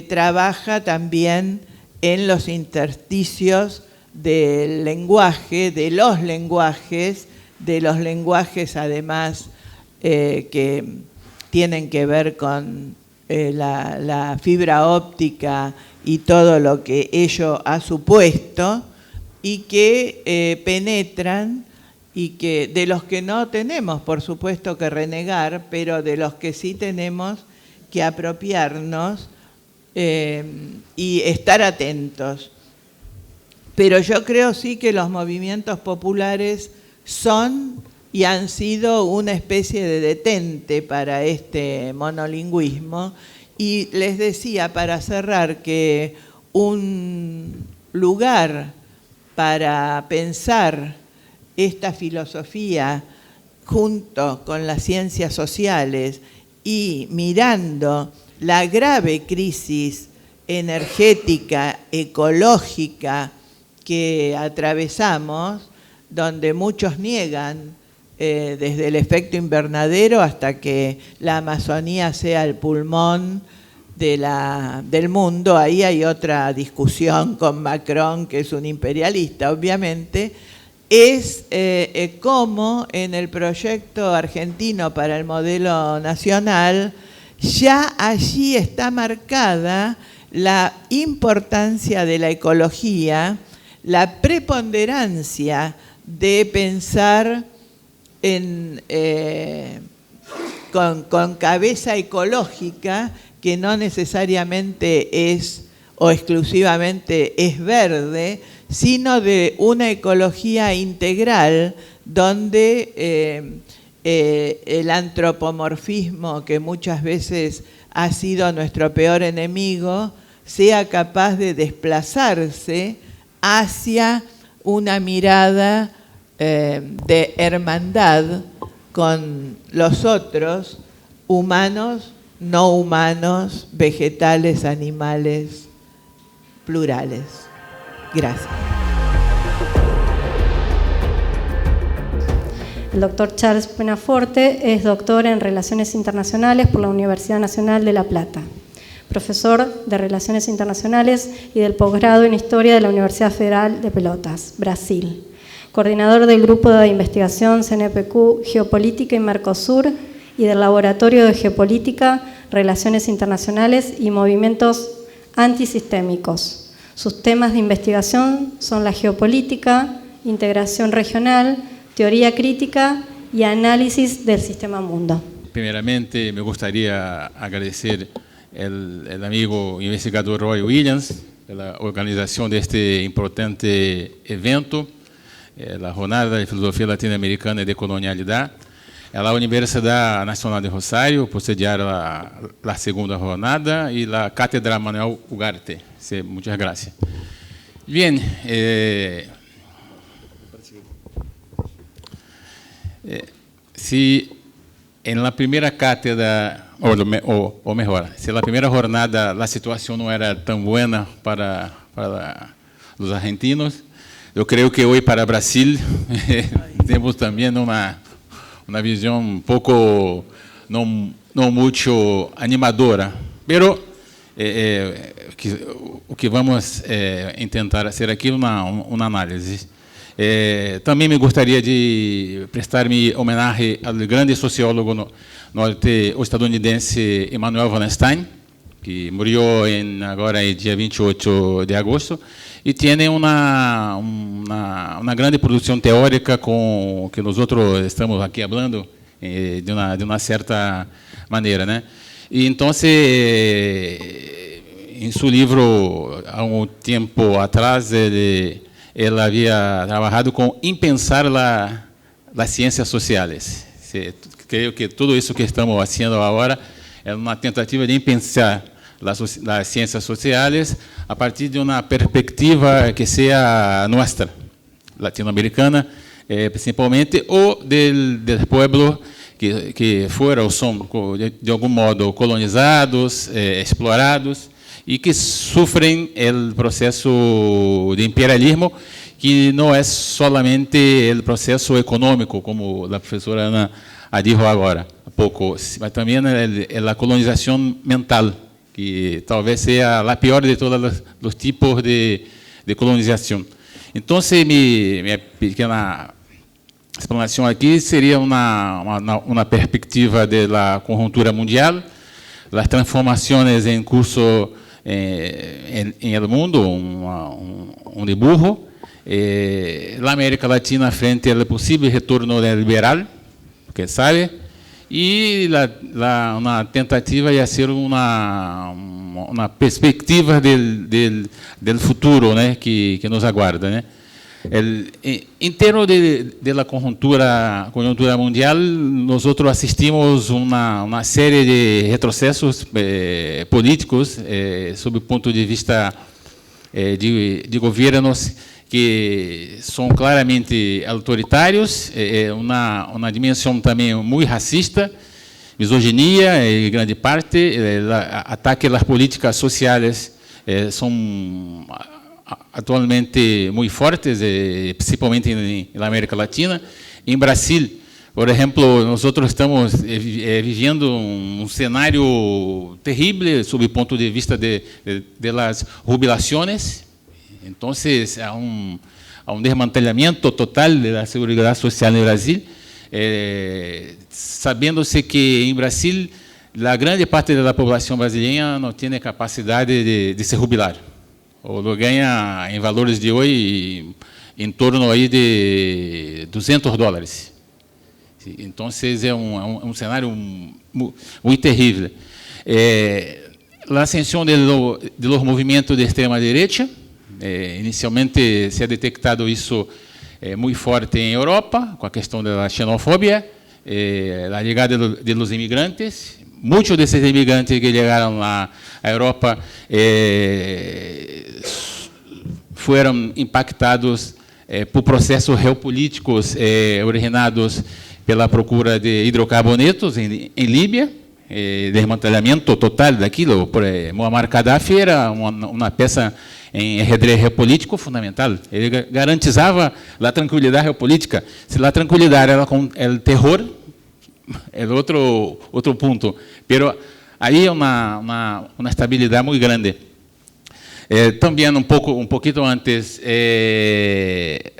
trabaja también en los intersticios del lenguaje, de los lenguajes además que tienen que ver con la fibra óptica y todo lo que ello ha supuesto, y que penetran, y que de los que no tenemos, por supuesto, que renegar, pero de los que sí tenemos que apropiarnos y estar atentos. Pero yo creo sí que los movimientos populares son y han sido una especie de detente para este monolingüismo. Y les decía, para cerrar, que un lugar para pensar esta filosofía junto con las ciencias sociales y mirando la grave crisis energética, ecológica que atravesamos, donde muchos niegan desde el efecto invernadero hasta que la Amazonía sea el pulmón del mundo. Ahí hay otra discusión con Macron, que es un imperialista, obviamente. Es cómo en el proyecto argentino para el modelo nacional ya allí está marcada la importancia de la ecología, la preponderancia de pensar con cabeza ecológica, que no necesariamente es o exclusivamente es verde, sino de una ecología integral donde el antropomorfismo, que muchas veces ha sido nuestro peor enemigo, sea capaz de desplazarse hacia una mirada de hermandad con los otros, humanos, no humanos, vegetales, animales, plurales. Gracias. El doctor Charles Penaforte es doctor en Relaciones Internacionales por la Universidad Nacional de La Plata, profesor de Relaciones Internacionales y del posgrado en Historia de la Universidad Federal de Pelotas, Brasil, coordinador del Grupo de Investigación CNPq Geopolítica y Mercosur y del Laboratorio de Geopolítica, Relaciones Internacionales y Movimientos Antisistémicos. Sus temas de investigación son la geopolítica, integración regional, teoría crítica y análisis del sistema mundo. Primeiramente, me gostaria agradecer ao amigo investigador Roy Williams pela organização deste importante evento, a Jornada de Filosofia Latino-Americana e de Colonialidade. A Universidade Nacional de Rosário por sediar a segunda jornada e a Cátedra Manuel Ugarte. Muchas gracias. Bien, se em la primeira cátedra, ou melhor, se na primeira jornada a situação não era tão boa para os argentinos, eu creio que hoje para o Brasil temos também uma visão um pouco não muito animadora, pero o que vamos tentar fazer aqui uma análise. Também me gostaria de prestar minha homenagem ao grande sociólogo norte-estadunidense Emanuel Wallenstein, que morreu agora dia 28 de agosto, e tem uma grande produção teórica com que nós outros estamos aqui falando de uma certa maneira, né? E então, em seu livro, há tempo atrás, ele havia trabalhado com impensar as ciências sociais. Creio que tudo isso que estamos fazendo agora é uma tentativa de impensar as ciências sociais a partir de uma perspectiva que seja nossa, latino-americana, principalmente, ou do povo que foram ou são, de algum modo, colonizados, explorados, e que sofrem o processo de imperialismo, que não é solamente o processo econômico, como a professora Ana disse agora há pouco, mas também a colonização mental, que talvez seja a pior de todos os tipos de colonização. Então, minha pequena explanação aqui seria uma perspectiva da conjuntura mundial, as transformações em curso em el mundo, dibujo, a América Latina frente ao possível retorno liberal, que sabe, e uma tentativa de ser uma perspectiva do futuro, né, que nos aguarda, né? Em termos da conjuntura mundial, nós assistimos uma série de retrocessos políticos sob o ponto de vista de governos que são claramente autoritários, uma dimensão também muito racista, misoginia, em grande parte, ataque às políticas sociais são atualmente muito fortes, principalmente na América Latina. Em Brasil, por exemplo, nós estamos vivendo cenário terrível sob o ponto de vista das jubilações. Então, há desmantelamento total da seguridade social no Brasil, sabendo-se que em Brasil a grande parte da população brasileira não tem capacidade de se jubilar. Ou ganha em valores de hoje em torno aí de $200. Então, é cenário muito terrível. A ascensão dos movimentos de extrema-direita, inicialmente se ha detectado isso muito forte em Europa, com a questão da xenofobia, a chegada dos imigrantes. Muitos desses imigrantes que chegaram à Europa foram impactados por processos geopolíticos originados pela procura de hidrocarbonetos em Líbia, desmantelamento total daquilo. Muammar Gaddafi era uma peça em ajedrez geopolítico fundamental. Ele garantizava a tranquilidade geopolítica. Se a tranquilidade era com o terror, é outro ponto. Pero aí é uma estabilidade muito grande. Também um pouquinho antes,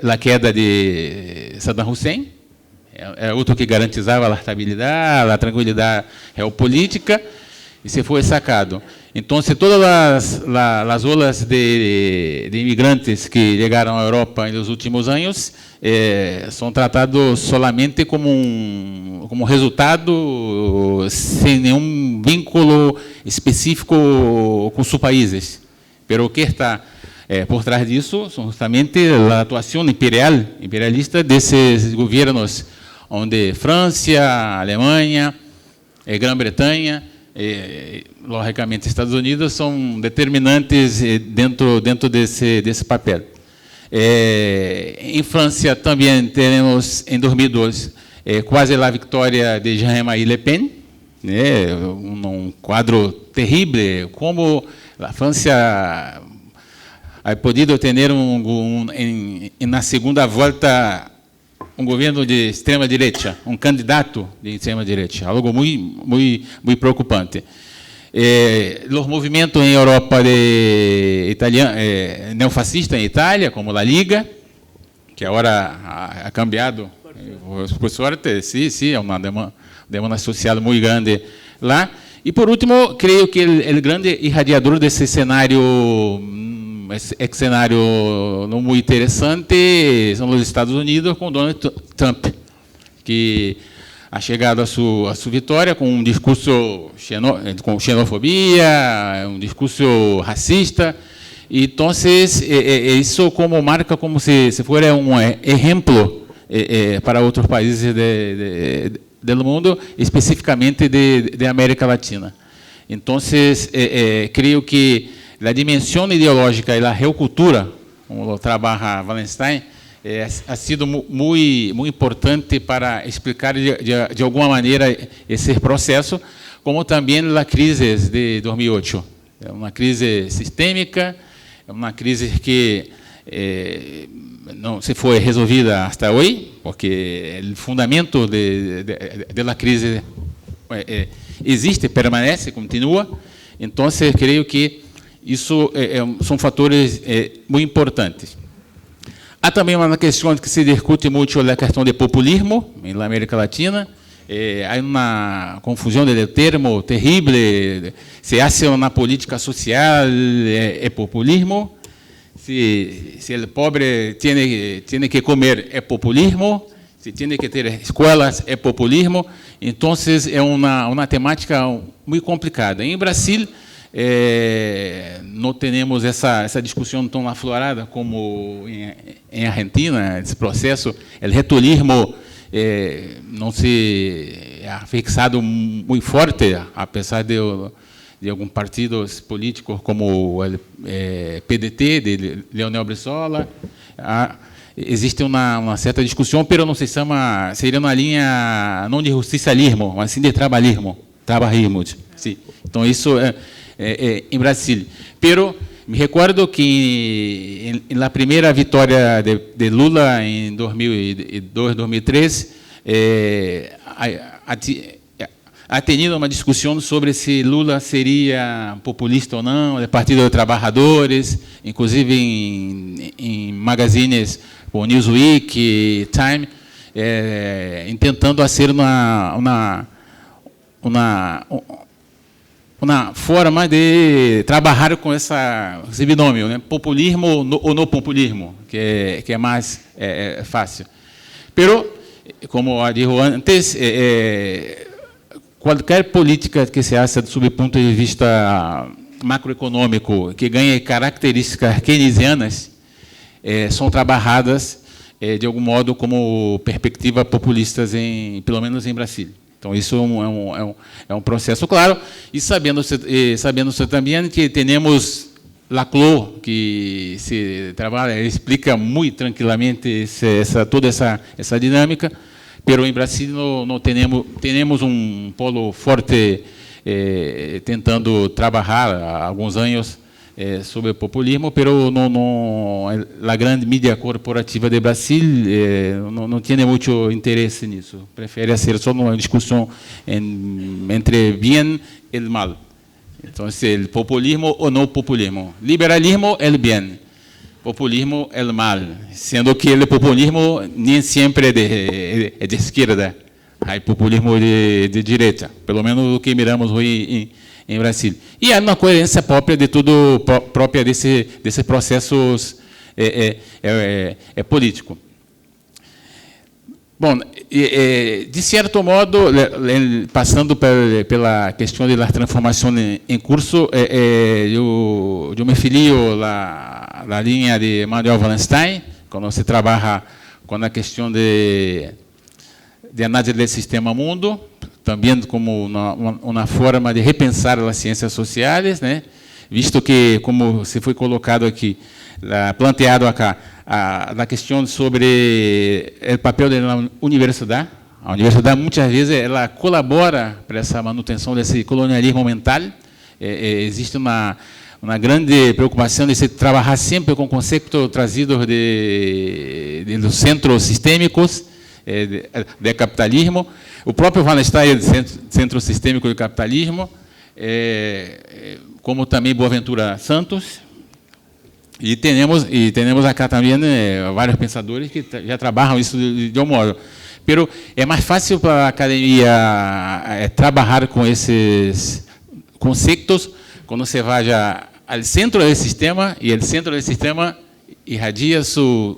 a queda de Saddam Hussein, é outro que garantizava a estabilidade, a tranquilidade geopolítica. y se fue sacado. Entonces, todas las olas de inmigrantes que llegaron a Europa en los últimos años son tratados solamente como resultado, sin ningún vínculo específico con sus países. Pero o que está por trás disso son justamente la actuación imperialista de esos gobiernos, donde Francia, Alemania, Gran Bretaña, lógicamente Estados Unidos, son determinantes dentro desse papel. Em França também temos, em 2002, quase a vitória de Jean-Marie Le Pen, né, quadro terrível, como a França ha podido ter na segunda volta governo de extrema-direita, candidato de extrema-direita, algo muito preocupante. Os movimentos em Europa neofascistas em Itália, como a Liga, que agora ha cambiado, por sorte, sim, é uma demanda social muito grande lá. E, por último, creio que o grande irradiador desse cenário não muito interessante são os Estados Unidos com Donald Trump, que ha chegado a sua vitória com discurso com xenofobia, discurso racista. Então, isso marca como se fosse exemplo para outros países do mundo, especificamente de América Latina. Então, creio que a dimensão ideológica e a recultura, como trabalha Wallenstein, ha sido muito importante para explicar de alguma maneira esse processo, como também a crise de 2008. É uma crise sistêmica, é uma crise que não se foi resolvida até hoje, porque o fundamento da crise existe, permanece, continua. Então, creio que isso são fatores muito importantes. Há também uma questão que se discute muito, a questão de populismo na América Latina. Há uma confusão de termo terrível. Se hace na política social é populismo. Se o pobre tem que comer é populismo. Se tem que ter escolas é populismo. Então, é uma temática muito complicada. Em Brasil, não temos essa discussão tão aflorada como em Argentina. Esse processo, o retulismo não se ha fixado muito forte, apesar de alguns partidos políticos como o PDT, de Leonel Brizola. Existe uma certa discussão, mas não se chama, seria uma linha não de justicialismo, mas sim de trabalhismo. Sim. Então, isso em Brasil. Pero me recordo que na primeira vitória de Lula em 2002, 2003, ha tenido uma discussão sobre se Lula seria populista ou não, do Partido dos Trabalhadores, inclusive em magazines como Newsweek, Time, tentando fazer uma forma de trabalhar com esse binômio, né? Populismo ou não populismo, que é mais fácil. Pero, como disse antes, qualquer política que se faça sob o ponto de vista macroeconômico que ganhe características keynesianas são trabalhadas de algum modo como perspectivas populistas, pelo menos em Brasília. Então, isso é um processo claro, e sabendo-se também que temos Laclau, que se trabalha, explica muito tranquilamente toda essa dinâmica, mas em Brasil não temos um polo forte tentando trabalhar há alguns anos sobre o populismo, mas a grande mídia corporativa de Brasil não tem muito interesse nisso. Prefere ser só uma discussão entre bem e mal. Então, o populismo ou não populismo. Liberalismo é o bem, populismo é o mal, sendo que o populismo nem sempre é de esquerda. Hay populismo de direita, pelo menos o que miramos hoje em Brasil. E há uma coerência própria de tudo, própria desses processos político. Bom, de certo modo, passando pela questão das transformações em curso, eu me filio la linha de Manuel Wallenstein, quando se trabalha com a questão de análise do sistema mundo, também como uma forma de repensar as ciências sociais, né? Visto que, como se foi colocado aqui, planteado acá, a questão sobre o papel da universidade. A universidade, muitas vezes, ela colabora para essa manutenção desse colonialismo mental. Existe uma grande preocupação de se trabalhar sempre com conceitos trazidos dos centros sistêmicos de capitalismo. O próprio Wallenstein é do Centro Sistêmico do Capitalismo, como também Boaventura Santos. E temos acá também vários pensadores que já trabalham isso de um modo. Pero é mais fácil para a academia trabalhar com esses conceitos quando se vai ao centro do sistema e o centro do sistema irradia sua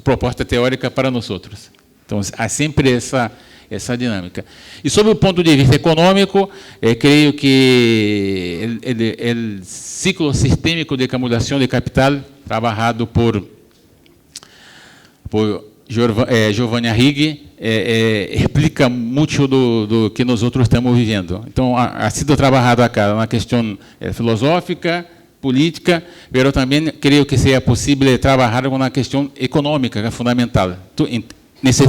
proposta teórica para nós outros. Então, há sempre essa dinâmica. E, sob o ponto de vista econômico, creio que o ciclo sistêmico de acumulação de capital, trabalhado por Giovanni Arrighi, explica muito do que nós outros estamos vivendo. Então, ha sido trabalhado acá na questão filosófica, política, mas também creio que seja possível trabalhar com a questão econômica, que é fundamental. Nesses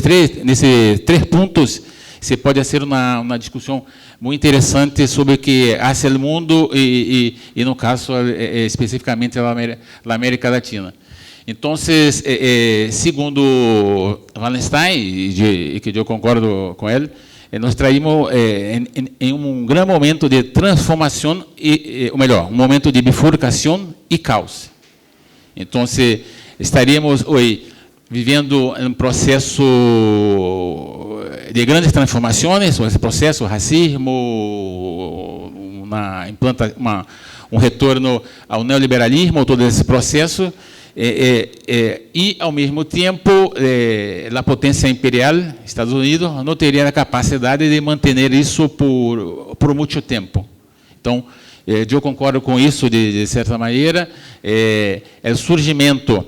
três pontos, se pode ser uma discussão muito interessante sobre o que faz o mundo e no caso, especificamente, a América Latina. Então, segundo Wallenstein, e que eu concordo com ele, nós traímos em um grande momento de transformação, ou melhor, um momento de bifurcação e caos. Então, estaríamos hoje vivendo um processo de grandes transformações, esse processo, racismo, um retorno ao neoliberalismo, todo esse processo, e, ao mesmo tempo, a potência imperial, Estados Unidos, não teria a capacidade de manter isso por muito tempo. Então, eu concordo com isso, de certa maneira. O surgimento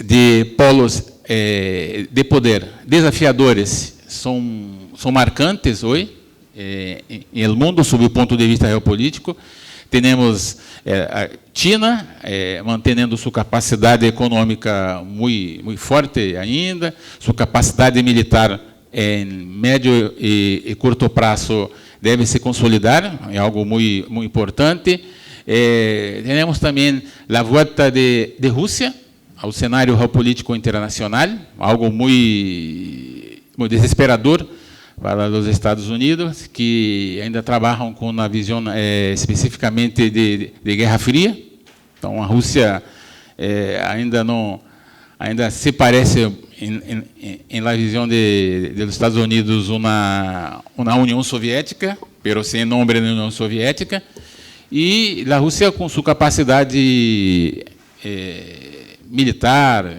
de polos de poder desafiadores são marcantes hoje no mundo, sob o ponto de vista geopolítico. Temos a China mantendo sua capacidade econômica muito forte ainda, sua capacidade militar em médio e curto prazo deve se consolidar, é algo muito importante. Temos também a volta de Rússia ao cenário geopolítico internacional, algo muito desesperador para os Estados Unidos, que ainda trabalham com uma visão especificamente de Guerra Fria. Então, a Rússia ainda se parece, em la visão dos Estados Unidos, uma União Soviética, mas sem nome de União Soviética, e a Rússia, com sua capacidade militar,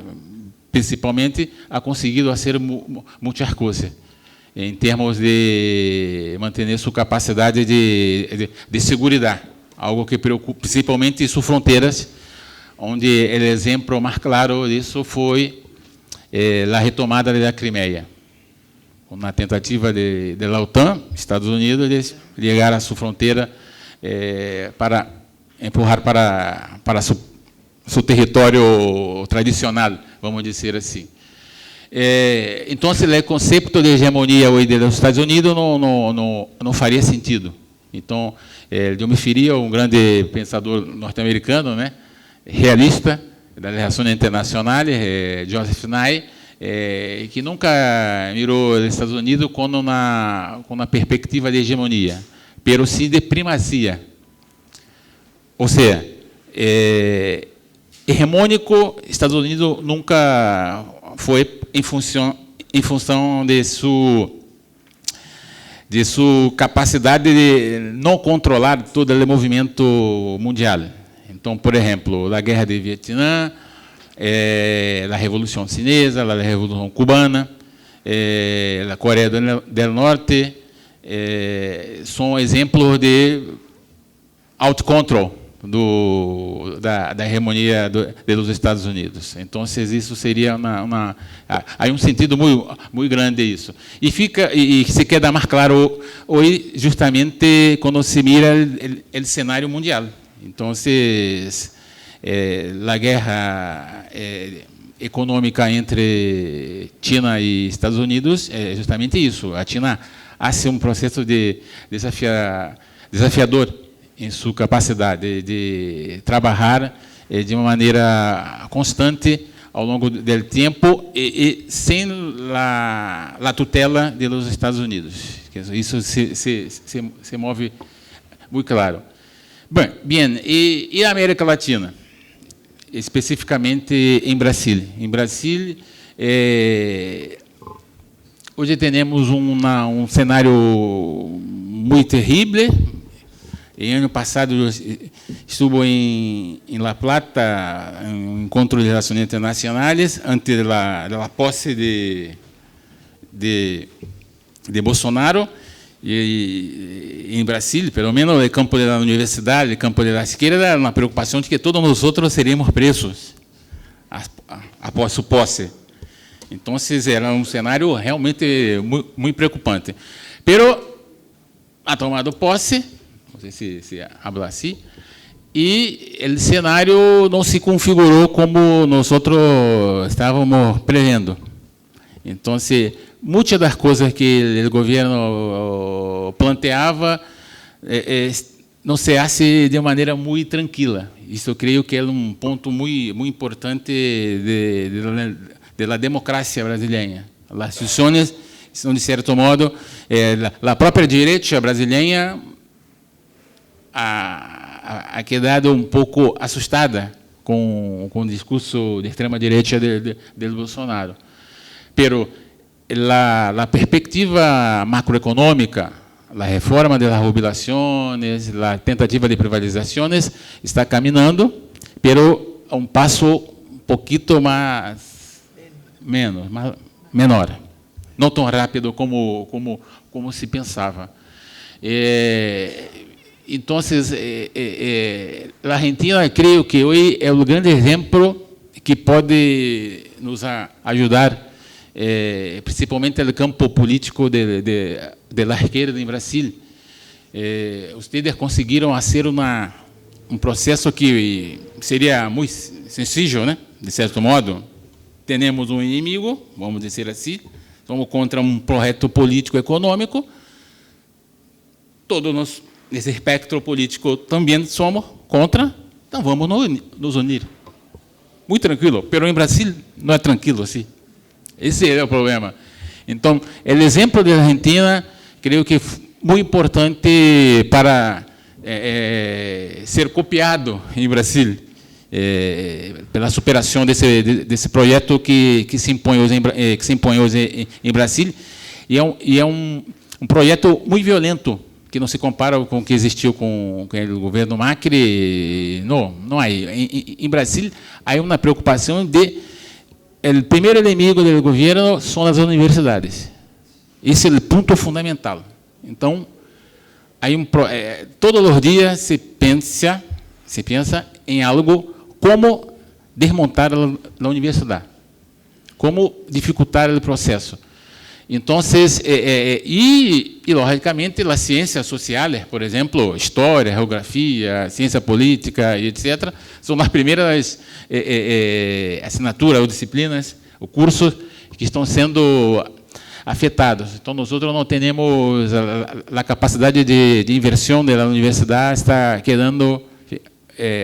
principalmente, ha conseguido fazer muitas coisas, em termos de manter sua capacidade de segurança, algo que preocupa principalmente suas fronteiras, onde o exemplo mais claro disso foi a retomada da Crimeia, na tentativa da OTAN, Estados Unidos, de chegar à sua fronteira para empurrar para seu território tradicional, vamos dizer assim. Então, o conceito de hegemonia hoje dos Estados Unidos não faria sentido. Então, eu me referi a um grande pensador norte-americano, né, realista das relações internacionais, Joseph Nye, que nunca mirou os Estados Unidos com uma perspectiva de hegemonia, mas sim de primazia. Ou seja, hegemônico, Estados Unidos nunca foi em função em função de sua capacidade de não controlar todo o movimento mundial. Então, por exemplo, a guerra de Vietnã, a Revolução Chinesa, a Revolução Cubana, a Coreia do Norte, são exemplos de autocontrol da hegemonia dos Estados Unidos. Então, isso seria há um sentido muito grande isso. E se quer dar mais claro hoje, justamente quando se mira o cenário mundial. Então, a guerra econômica entre China e Estados Unidos é justamente isso. A China faz um processo desafiador em sua capacidade de trabalhar de uma maneira constante ao longo do tempo e sem a tutela dos Estados Unidos. Isso se move muito claro. Bem, e a América Latina? Especificamente em Brasil. Em Brasil, hoje temos um cenário muito terrível. Em ano passado, estive em La Plata, em um encontro de relações internacionais, antes da posse de Bolsonaro. E em Brasília, pelo menos no campo da universidade, no campo da esquerda, uma preocupação de que todos nós outros seríamos presos após sua posse. Então, era um cenário realmente muito preocupante. Pero ha tomado posse, não sei se habla assim, e o cenário não se configurou como nós outros estávamos prevendo. Então, muitas das coisas que o governo planteava não se hace de maneira muito tranquila. Isso eu creio que é um ponto muito importante da democracia brasileira. As instituições são, de certo modo, a própria direita brasileira ha quedado um pouco assustada com o discurso de extrema-direita de Bolsonaro. Pero la perspectiva macroeconômica, a reforma das jubilações, a tentativa de privatizações está caminhando, pero a um passo um pouquinho menor, não tão rápido como se pensava. Então, a Argentina, creio que hoje é o grande exemplo que pode nos ajudar, principalmente no campo político da esquerda em Brasil. Vocês conseguiram fazer um processo que seria muito sencillo, né? De certo modo. Temos um inimigo, vamos dizer assim, somos contra um projeto político-econômico, todos nós, nesse espectro político, também somos contra, então vamos nos unir. Muito tranquilo, mas em Brasil não é tranquilo assim. Esse é o problema. Então, o exemplo da Argentina, creio que é muito importante para ser copiado em Brasil, pela superação desse projeto que se impõe hoje em Brasil, e é um projeto muito violento, que não se compara com o que existiu com o governo Macri. Não há. Em Brasil, há uma preocupação de o primeiro inimigo do governo são as universidades. Esse é o ponto fundamental. Então, todos os dias se pensa em algo como desmontar a universidade, como dificultar o processo. Então, logicamente, as ciências sociais, por exemplo, história, geografia, ciência política, etc., são as primeiras assinaturas ou disciplinas, ou cursos que estão sendo afetados. Então, nós não temos a capacidade de inversão da universidade, está quedando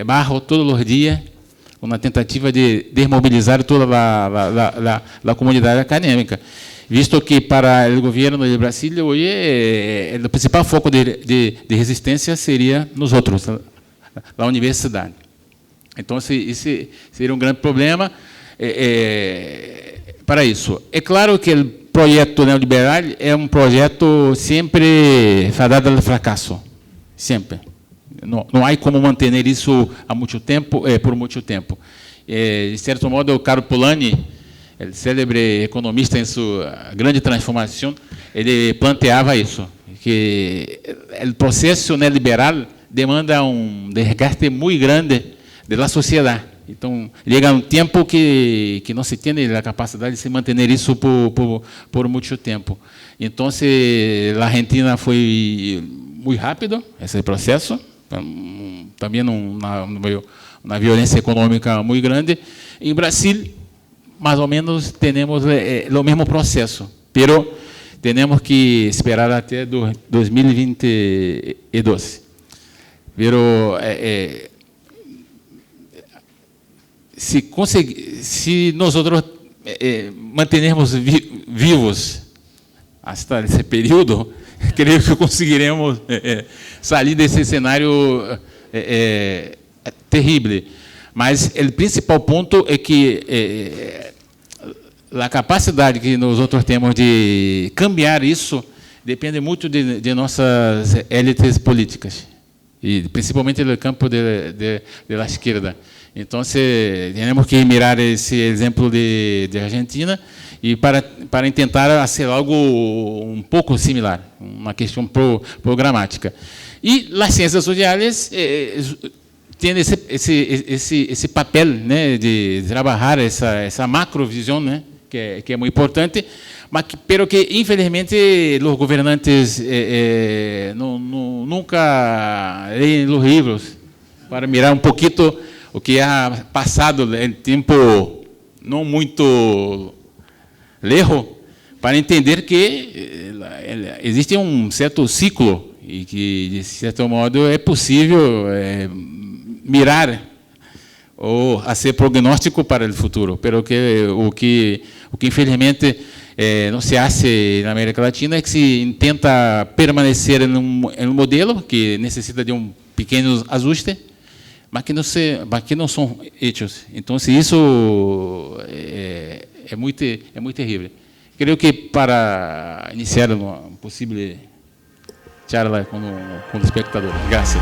barro todos os dias, uma tentativa de desmobilizar toda a comunidade acadêmica. Visto que para o governo de Brasília, hoje, o principal foco de resistência seria nos outros, a universidade. Então, esse seria um grande problema para isso. É claro que projeto neoliberal é um projeto sempre fadado ao fracasso, sempre. Não há como manter isso há muito tempo, por muito tempo. De certo modo, o Caro Polanyi, o célebre economista em sua grande transformação, ele planteava isso, que o processo neoliberal demanda desgaste muito grande da sociedade. Então, chega um tempo que não se tem a capacidade de se manter isso por muito tempo. Então, a Argentina foi muito rápido esse processo, também uma violência econômica muito grande. Em Brasil, mais ou menos, temos o mesmo processo, mas temos que esperar até 2022. Pero se nós mantermos vivos até esse período, creio que conseguiremos sair desse cenário terrível. Mas o principal ponto é que a capacidade que nós temos de cambiar isso depende muito de nossas élites políticas, e principalmente no campo da esquerda. Então, temos que mirar esse exemplo de Argentina e para tentar fazer algo um pouco similar, uma questão programática. E as ciências sociais têm esse papel, né, de trabalhar essa macrovisão, né, que é muito importante, mas que infelizmente os governantes nunca leem os livros para mirar um pouquinho o que ha passado em tempo não muito lejos, para entender que existe um certo ciclo e que, de certo modo, é possível mirar ou fazer prognóstico para o futuro, pero o que infelizmente não se faz na América Latina é que se tenta permanecer em um modelo que necessita de um pequeno ajuste, mas que não são hechos. Então, isso é muito terrível. Creio que para iniciar uma possível charla com o espectador. Graças.